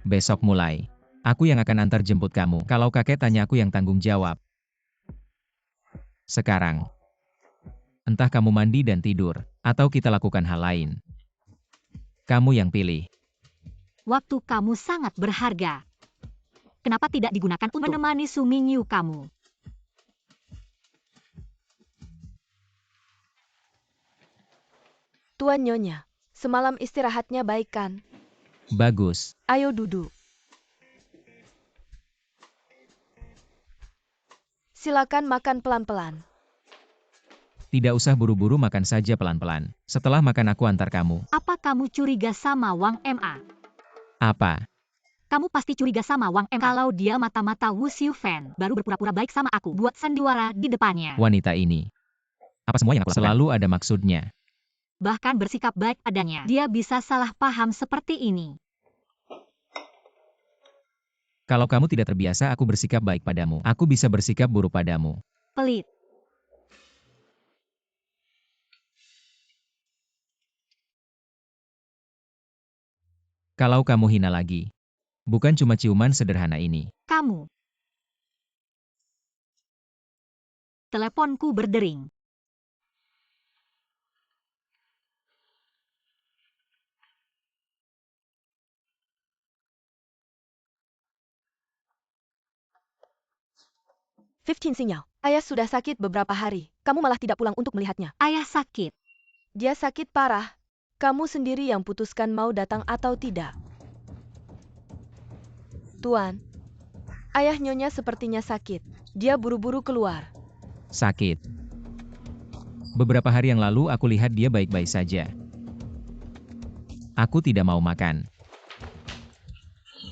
Besok mulai. Aku yang akan antar jemput kamu. Kalau kakek tanya aku yang tanggung jawab. Sekarang. Entah kamu mandi dan tidur, atau kita lakukan hal lain. Kamu yang pilih. Waktu kamu sangat berharga. Kenapa tidak digunakan untuk menemani Su Mingyu kamu? Tuan Nyonya, semalam istirahatnya baik kan? Bagus. Ayo duduk. Silakan makan pelan-pelan. Tidak usah buru-buru, makan saja pelan-pelan. Setelah makan aku antar kamu. Apa kamu curiga sama Wang Ma? Apa? Kamu pasti curiga sama Wang Ma kalau dia mata-mata Wu Xiufan baru berpura-pura baik sama aku buat sandiwara di depannya. Wanita ini. Apa semua yang aku lakukan? Selalu ada maksudnya. Bahkan bersikap baik padanya. Dia bisa salah paham seperti ini. Kalau kamu tidak terbiasa aku bersikap baik padamu, aku bisa bersikap buruk padamu. Pelit. Kalau kamu hina lagi. Bukan cuma ciuman sederhana ini. Kamu. Teleponku berdering. Sinyal. Ayah sudah sakit beberapa hari. Kamu malah tidak pulang untuk melihatnya. Ayah sakit. Dia sakit parah. Kamu sendiri yang putuskan mau datang atau tidak. Tuan, ayah Nyonya sepertinya sakit. Dia buru-buru keluar. Sakit. Beberapa hari yang lalu aku lihat dia baik-baik saja. Aku tidak mau makan.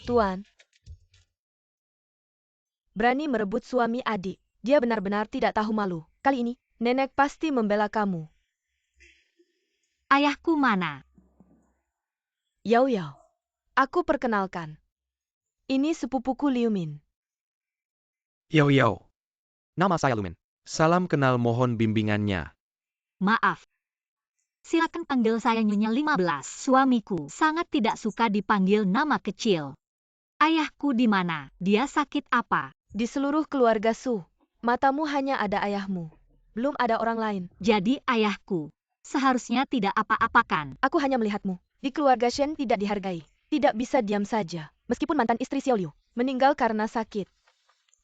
Tuan, berani merebut suami adik. Dia benar-benar tidak tahu malu. Kali ini, nenek pasti membela kamu. Ayahku mana? Yao Yao. Aku perkenalkan. Ini sepupuku Liu Min. Yao Yao. Nama saya Lumen. Salam kenal, mohon bimbingannya. Maaf. Silakan panggil saya Nyonya 15. Suamiku sangat tidak suka dipanggil nama kecil. Ayahku di mana? Dia sakit apa? Di seluruh keluarga Su, matamu hanya ada ayahmu. Belum ada orang lain. Jadi ayahku. Seharusnya tidak apa-apakan. Aku hanya melihatmu. Di keluarga Shen tidak dihargai. Tidak bisa diam saja. Meskipun mantan istri Xiao Liu meninggal karena sakit.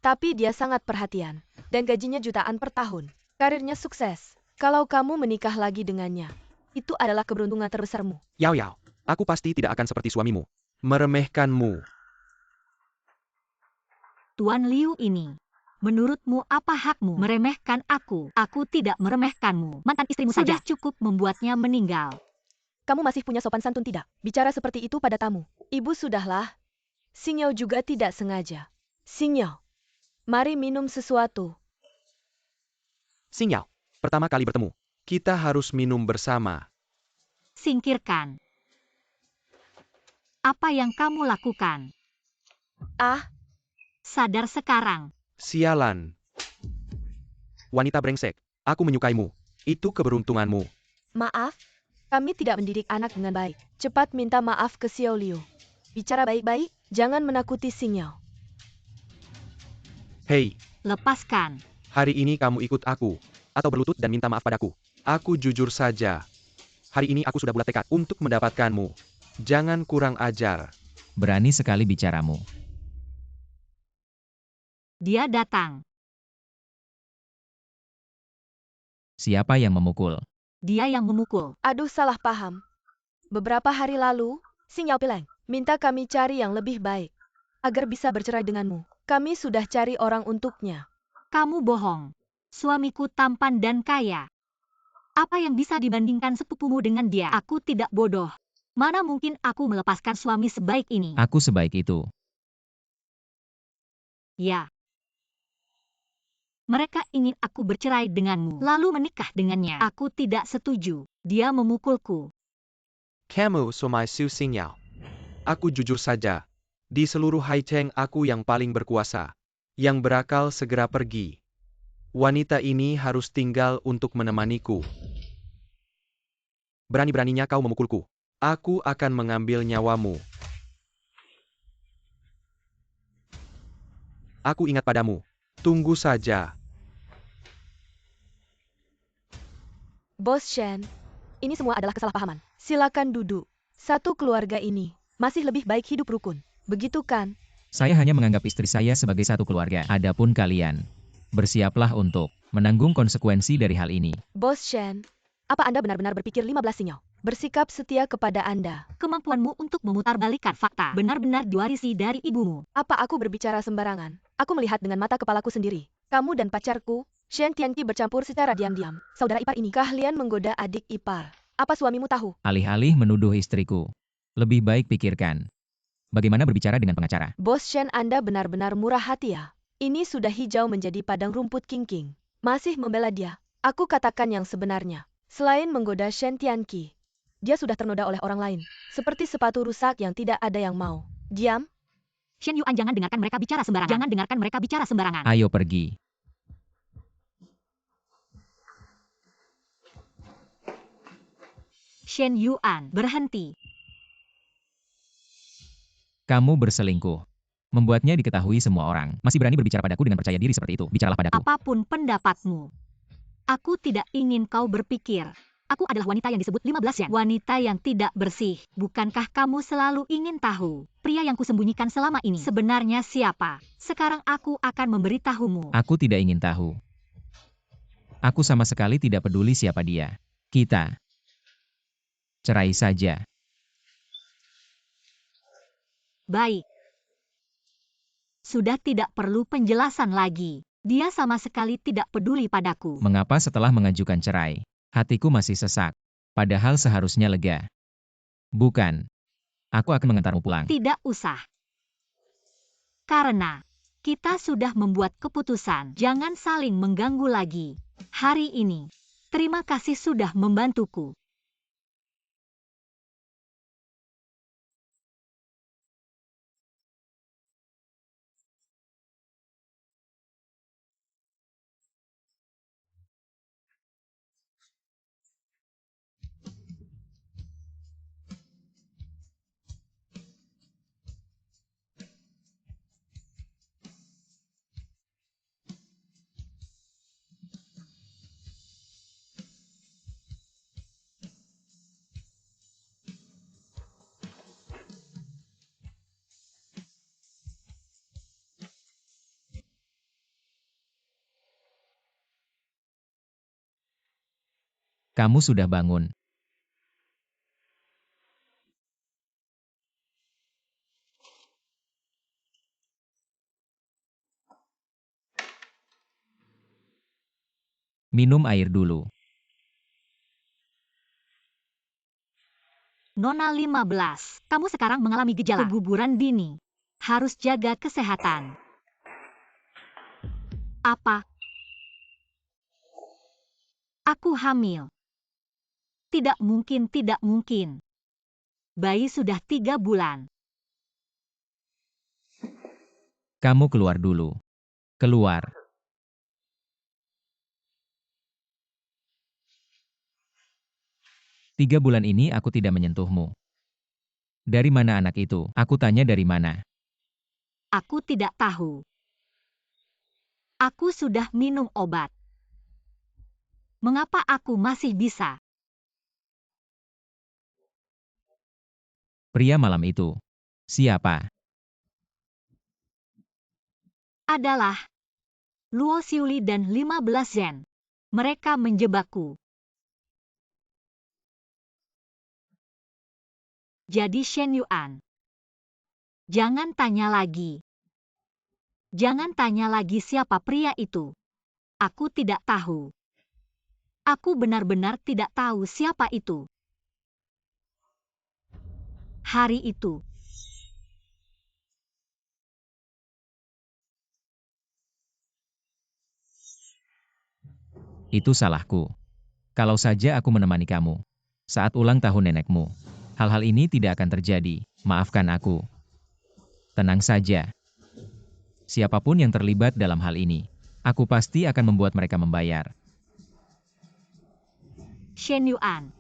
Tapi dia sangat perhatian. Dan gajinya jutaan per tahun. Karirnya sukses. Kalau kamu menikah lagi dengannya, itu adalah keberuntungan terbesarmu. Yao Yao. Aku pasti tidak akan seperti suamimu. Meremehkanmu. Tuan Liu ini. Menurutmu apa hakmu meremehkan aku? Aku tidak meremehkanmu. Mantan istrimu saja cukup membuatnya meninggal. Kamu masih punya sopan santun tidak? Bicara seperti itu pada tamu. Ibu sudahlah. Sinyao juga tidak sengaja. Sinyao, mari minum sesuatu. Sinyal. Pertama kali bertemu. Kita harus minum bersama. Singkirkan. Apa yang kamu lakukan? Ah, Sadar sekarang. Sialan. Wanita brengsek. Aku menyukaimu. Itu keberuntunganmu. maaf. Kami tidak mendidik anak dengan baik. Cepat minta maaf ke Xiao Liu. Bicara baik-baik, jangan menakuti Sinyao. Hei, Lepaskan. hari ini kamu ikut aku. Atau berlutut dan minta maaf padaku. Aku jujur saja. Hari ini aku sudah bulat tekad untuk mendapatkanmu. Jangan kurang ajar. Berani sekali bicaramu. Dia datang. Siapa yang memukul? Dia yang memukul. Aduh, salah paham. Beberapa hari lalu, Sinyao Pileng minta kami cari yang lebih baik. Agar bisa bercerai denganmu. Kami sudah cari orang untuknya. Kamu bohong. Suamiku tampan dan kaya. Apa yang bisa dibandingkan sepupumu dengan dia? Aku tidak bodoh. Mana mungkin aku melepaskan suami sebaik ini? Aku sebaik itu. Ya. Mereka ingin aku bercerai denganmu, lalu menikah dengannya. Aku tidak setuju. Dia memukulku. Kamu somai Su Sinyao. Aku jujur saja. Di seluruh Haicheng aku yang paling berkuasa. Yang berakal segera pergi. Wanita ini harus tinggal untuk menemaniku. Berani-beraninya kau memukulku. Aku akan mengambil nyawamu. Aku ingat padamu. Tunggu saja. Bos Shen, ini semua adalah kesalahpahaman. Silakan duduk. Satu keluarga ini masih lebih baik hidup rukun. Begitu kan? Saya hanya menganggap istri saya sebagai satu keluarga. Adapun kalian, bersiaplah untuk menanggung konsekuensi dari hal ini. Bos Shen, apa Anda benar-benar berpikir 15 sinyal? Bersikap setia kepada Anda. Kemampuanmu untuk memutarbalikkan fakta benar-benar diwarisi dari ibumu. Apa aku berbicara sembarangan? Aku melihat dengan mata kepalaku sendiri. Kamu dan pacarku, Shen Tianqi bercampur secara diam-diam. Saudara ipar ini, kalian menggoda adik ipar. Apa suamimu tahu? Alih-alih menuduh istriku, lebih baik pikirkan bagaimana berbicara dengan pengacara. Bos Shen, Anda benar-benar murah hati ya. Ini sudah hijau menjadi padang rumput king-king. Masih membela dia. Aku katakan yang sebenarnya. Selain menggoda Shen Tianqi, dia sudah ternoda oleh orang lain. Seperti sepatu rusak yang tidak ada yang mau. Diam. Shen Yuan, jangan dengarkan mereka bicara sembarangan. Jangan dengarkan mereka bicara sembarangan. Ayo pergi. Shen Yuan, berhenti. Kamu berselingkuh. Membuatnya diketahui semua orang. Masih berani berbicara padaku dengan percaya diri seperti itu. Bicaralah padaku. Apapun pendapatmu, aku tidak ingin kau berpikir. Aku adalah wanita yang disebut 15 yen. Wanita yang tidak bersih. Bukankah kamu selalu ingin tahu pria yang kusembunyikan selama ini sebenarnya siapa? Sekarang aku akan memberitahumu. Aku tidak ingin tahu. Aku sama sekali tidak peduli siapa dia. Kita cerai saja. Baik. Sudah tidak perlu penjelasan lagi. Dia sama sekali tidak peduli padaku. Mengapa setelah mengajukan cerai, hatiku masih sesak, padahal seharusnya lega? Bukan. Aku akan mengantarmu pulang. Tidak usah. Karena kita sudah membuat keputusan. Jangan saling mengganggu lagi. Hari ini, terima kasih sudah membantuku. Kamu sudah bangun. Minum air dulu. Nona 15, kamu sekarang mengalami gejala keguguran dini. Harus jaga kesehatan. Apa? Aku hamil. Tidak mungkin, tidak mungkin. Bayi sudah 3 bulan. Kamu keluar dulu. Keluar. Tiga bulan ini aku tidak menyentuhmu. Dari mana anak itu? Aku tanya dari mana? Aku tidak tahu. Aku sudah minum obat. Mengapa aku masih bisa? Pria malam itu. Siapa? Adalah Luo Xiuli dan 15 yen. Mereka menjebakku. Jadi Shen Yuan. Jangan tanya lagi. Jangan tanya lagi siapa pria itu. Aku tidak tahu. Aku benar-benar tidak tahu siapa itu. Hari itu. Itu salahku. Kalau saja aku menemani kamu saat ulang tahun nenekmu, hal-hal ini tidak akan terjadi. Maafkan aku. Tenang saja. Siapapun yang terlibat dalam hal ini, aku pasti akan membuat mereka membayar. Shen Yuan.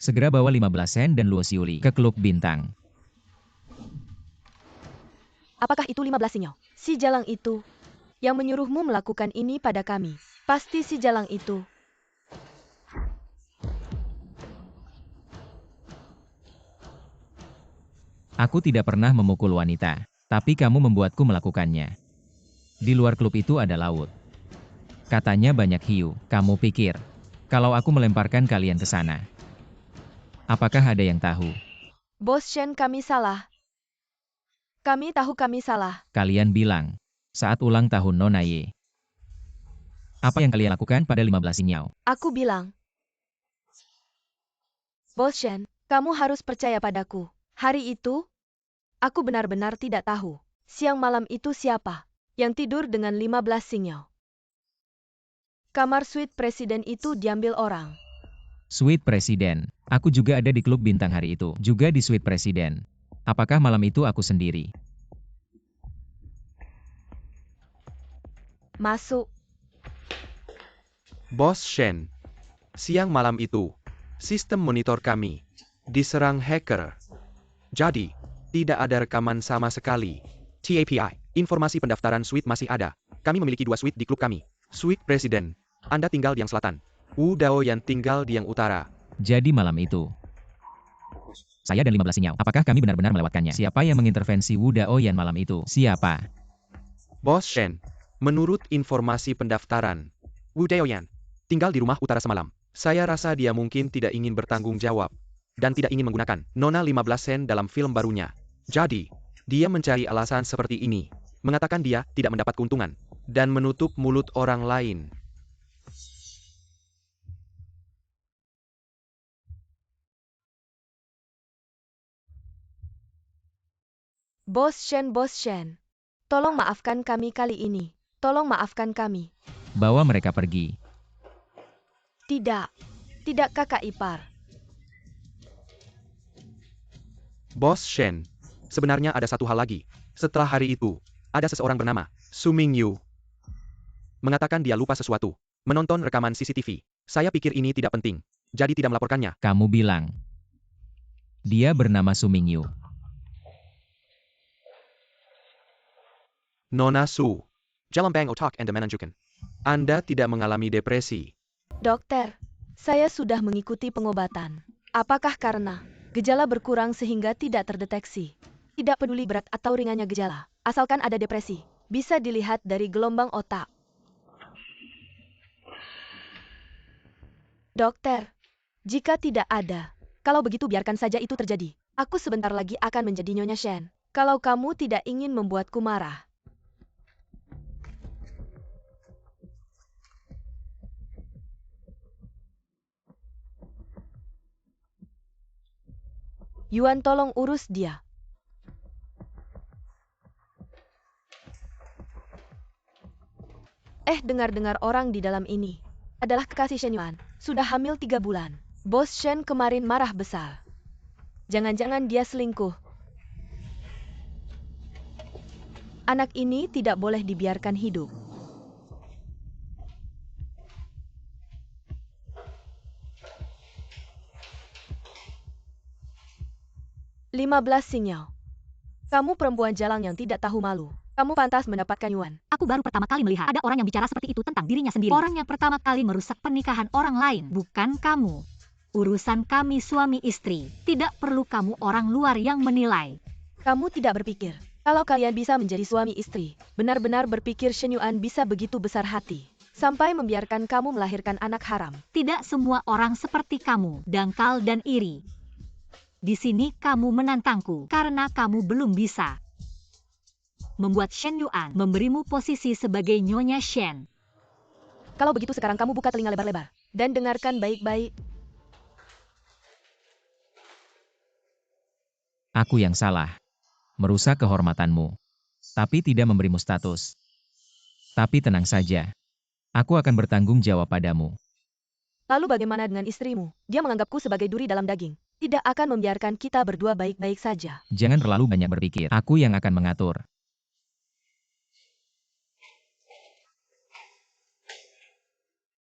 Segera bawa 15 sen dan Luo Xiuli ke klub bintang. Apakah itu 15 sinyal? Si Jalang itu yang menyuruhmu melakukan ini pada kami. Pasti si Jalang itu. Aku tidak pernah memukul wanita, tapi kamu membuatku melakukannya. Di luar klub itu ada laut. Katanya banyak hiu. Kamu pikir, kalau aku melemparkan kalian ke sana, apakah ada yang tahu? Bos Shen, kami salah. Kami tahu kami salah. Kalian bilang, saat ulang tahun Nona Ye. Apa yang kalian lakukan pada 15 sinyal? Aku bilang, Bos Shen, kamu harus percaya padaku. Hari itu, aku benar-benar tidak tahu. Siang malam itu siapa yang tidur dengan 15 sinyal. Kamar suite presiden itu diambil orang. Suite Presiden. Aku juga ada di klub bintang hari itu. Juga di suite Presiden. Apakah malam itu aku sendiri? Masuk. Bos Shen. Siang malam itu, sistem monitor kami diserang hacker. Jadi, tidak ada rekaman sama sekali. TAPI, informasi pendaftaran suite masih ada. Kami memiliki 2 suite di klub kami. Suite Presiden. Anda tinggal di yang selatan. Wu Dao yang tinggal di yang utara. Jadi malam itu, saya dan 15 sinyal. Apakah kami benar-benar melewatkannya? Siapa yang mengintervensi Wu Daoyan malam itu? Siapa? Bos Shen. Menurut informasi pendaftaran, Wu Daoyan tinggal di rumah utara semalam. Saya rasa dia mungkin tidak ingin bertanggung jawab dan tidak ingin menggunakan Nona 15 sen dalam film barunya. Jadi, dia mencari alasan seperti ini, mengatakan dia tidak mendapat keuntungan dan menutup mulut orang lain. Bos Shen, tolong maafkan kami kali ini. Tolong maafkan kami. Bawa mereka pergi. Tidak kakak ipar. Bos Shen, sebenarnya ada satu hal lagi. Setelah hari itu, ada seseorang bernama Su Mingyu mengatakan dia lupa sesuatu. Menonton rekaman CCTV. Saya pikir ini tidak penting, jadi tidak melaporkannya. Kamu bilang, dia bernama Su Mingyu. Nona Su. Jalambang otak Anda menunjukkan Anda tidak mengalami depresi. Dokter, saya sudah mengikuti pengobatan. Apakah karena gejala berkurang sehingga tidak terdeteksi? Tidak peduli berat atau ringannya gejala, asalkan ada depresi, bisa dilihat dari gelombang otak. Dokter, jika tidak ada, kalau begitu biarkan saja itu terjadi. Aku sebentar lagi akan menjadi Nyonya Shen. Kalau kamu tidak ingin membuatku marah. Yuan, tolong urus dia. Dengar-dengar orang di dalam ini adalah kekasih Shen Yuan. Sudah hamil 3 bulan. Bos Shen kemarin marah besar. Jangan-jangan dia selingkuh. Anak ini tidak boleh dibiarkan hidup. "15 sinyal. Kamu perempuan jalang yang tidak tahu malu. Kamu pantas mendapatkan Yuan." Aku baru pertama kali melihat ada orang yang bicara seperti itu tentang dirinya sendiri. Orang yang pertama kali merusak pernikahan orang lain, bukan kamu. Urusan kami suami istri. Tidak perlu kamu orang luar yang menilai. Kamu tidak berpikir, kalau kalian bisa menjadi suami istri, benar-benar berpikir Shen Yuan bisa begitu besar hati, sampai membiarkan kamu melahirkan anak haram. Tidak semua orang seperti kamu, dangkal dan iri. Di sini kamu menantangku, karena kamu belum bisa membuat Shen Yuan memberimu posisi sebagai Nyonya Shen. Kalau begitu sekarang kamu buka telinga lebar-lebar, dan dengarkan baik-baik. Aku yang salah. Merusak kehormatanmu. Tapi tidak memberimu status. Tapi tenang saja. Aku akan bertanggung jawab padamu. Lalu bagaimana dengan istrimu? Dia menganggapku sebagai duri dalam daging. Tidak akan membiarkan kita berdua baik-baik saja. Jangan terlalu banyak berpikir. Aku yang akan mengatur.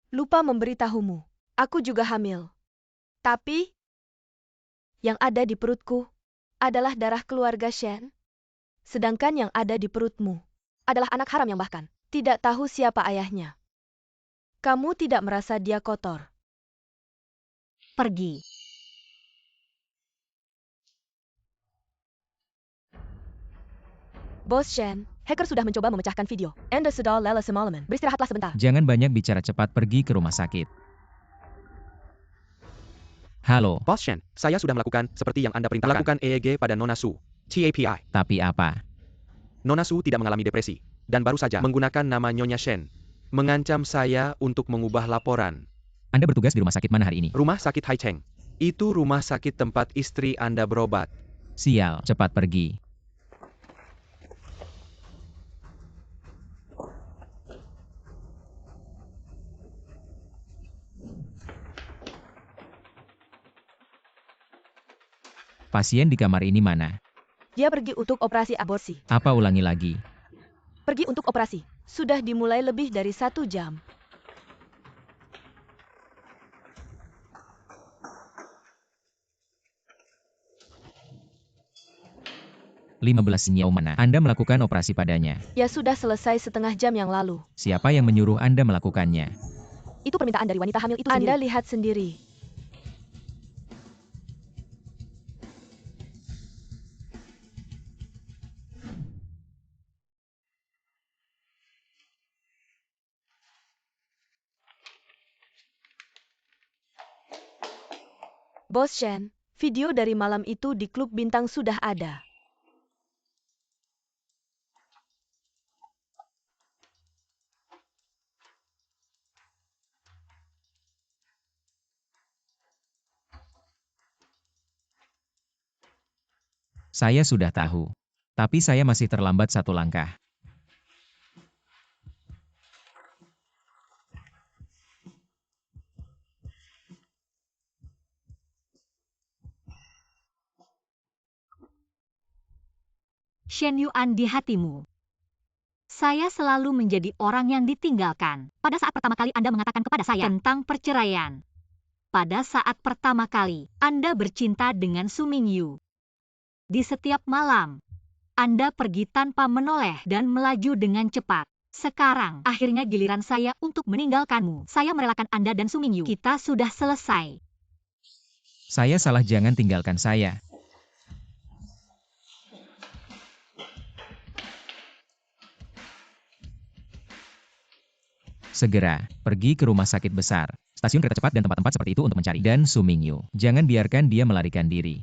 Lupa memberitahumu. Aku juga hamil. Tapi, yang ada di perutku adalah darah keluarga Shen. sedangkan yang ada di perutmu adalah anak haram yang bahkan tidak tahu siapa ayahnya. Kamu tidak merasa dia kotor. Pergi. Bos Shen, hacker sudah mencoba memecahkan video. Anda sudah lelah semalaman. Beristirahatlah sebentar. Jangan banyak bicara, cepat pergi ke rumah sakit. Halo, Bos Shen, saya sudah melakukan seperti yang Anda perintahkan. Lakukan EEG pada Nona Su. TAPI. tapi apa? Nona Su tidak mengalami depresi. Dan baru saja menggunakan nama Nyonya Shen. Mengancam saya untuk mengubah laporan. Anda bertugas di rumah sakit mana hari ini? Rumah sakit Haicheng. Itu rumah sakit tempat istri Anda berobat. Sial, cepat pergi. Pasien di kamar ini mana? Dia pergi untuk operasi aborsi. Apa ulangi lagi? Pergi untuk operasi. Sudah dimulai lebih dari 1 jam. 15 Nyiao mana? Anda melakukan operasi padanya. Ya sudah selesai setengah jam yang lalu. Siapa yang menyuruh Anda melakukannya? Itu permintaan dari wanita hamil itu sendiri. Anda lihat sendiri. Bos Shen, video dari malam itu di klub bintang sudah ada. Saya sudah tahu. Tapi saya masih terlambat 1 langkah. Shen Yuan di hatimu. Saya selalu menjadi orang yang ditinggalkan. Pada saat pertama kali Anda mengatakan kepada saya tentang perceraian. Pada saat pertama kali Anda bercinta dengan Su Mingyu. Di setiap malam, Anda pergi tanpa menoleh dan melaju dengan cepat. Sekarang, akhirnya giliran saya untuk meninggalkanmu. Saya merelakan Anda dan Su Mingyu. Kita sudah selesai. Saya salah, jangan tinggalkan saya. Segera, pergi ke rumah sakit besar, stasiun kereta cepat dan tempat-tempat seperti itu untuk mencari dan Su Mingyu. Jangan biarkan dia melarikan diri.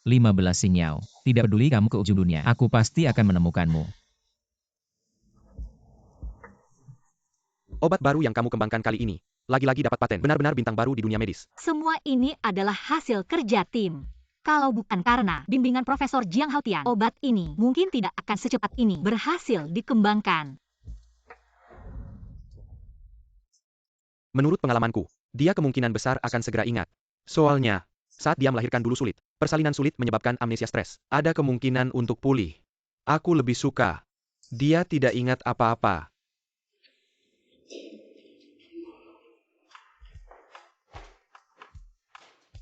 Lima belas Nyiao. Tidak peduli kamu ke ujung dunia, aku pasti akan menemukanmu. Obat baru yang kamu kembangkan kali ini, lagi-lagi dapat paten. Benar-benar bintang baru di dunia medis. Semua ini adalah hasil kerja tim. Kalau bukan karena bimbingan Profesor Jiang Haotian, obat ini mungkin tidak akan secepat ini berhasil dikembangkan. Menurut pengalamanku, dia kemungkinan besar akan segera ingat. Soalnya, saat dia melahirkan dulu sulit. Persalinan sulit menyebabkan amnesia stres. Ada kemungkinan untuk pulih. Aku lebih suka. Dia tidak ingat apa-apa.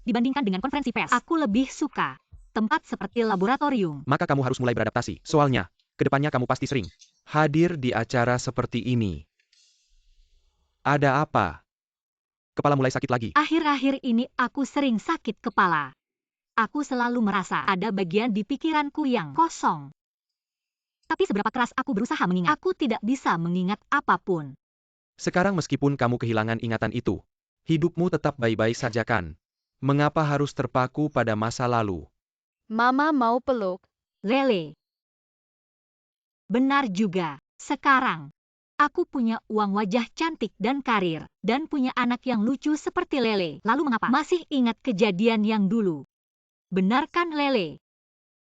Dibandingkan dengan konferensi pers, aku lebih suka tempat seperti laboratorium. Maka kamu harus mulai beradaptasi. Soalnya, kedepannya kamu pasti sering hadir di acara seperti ini. Ada apa? Kepala mulai sakit lagi. Akhir-akhir ini aku sering sakit kepala. Aku selalu merasa ada bagian di pikiranku yang kosong. Tapi seberapa keras aku berusaha mengingat, aku tidak bisa mengingat apapun. Sekarang meskipun kamu kehilangan ingatan itu, hidupmu tetap baik-baik saja kan? Mengapa harus terpaku pada masa lalu? Mama mau peluk. Lele. Benar juga. Sekarang, aku punya uang, wajah cantik dan karir, dan punya anak yang lucu seperti Lele. Lalu mengapa masih ingat kejadian yang dulu? Benar kan Lele?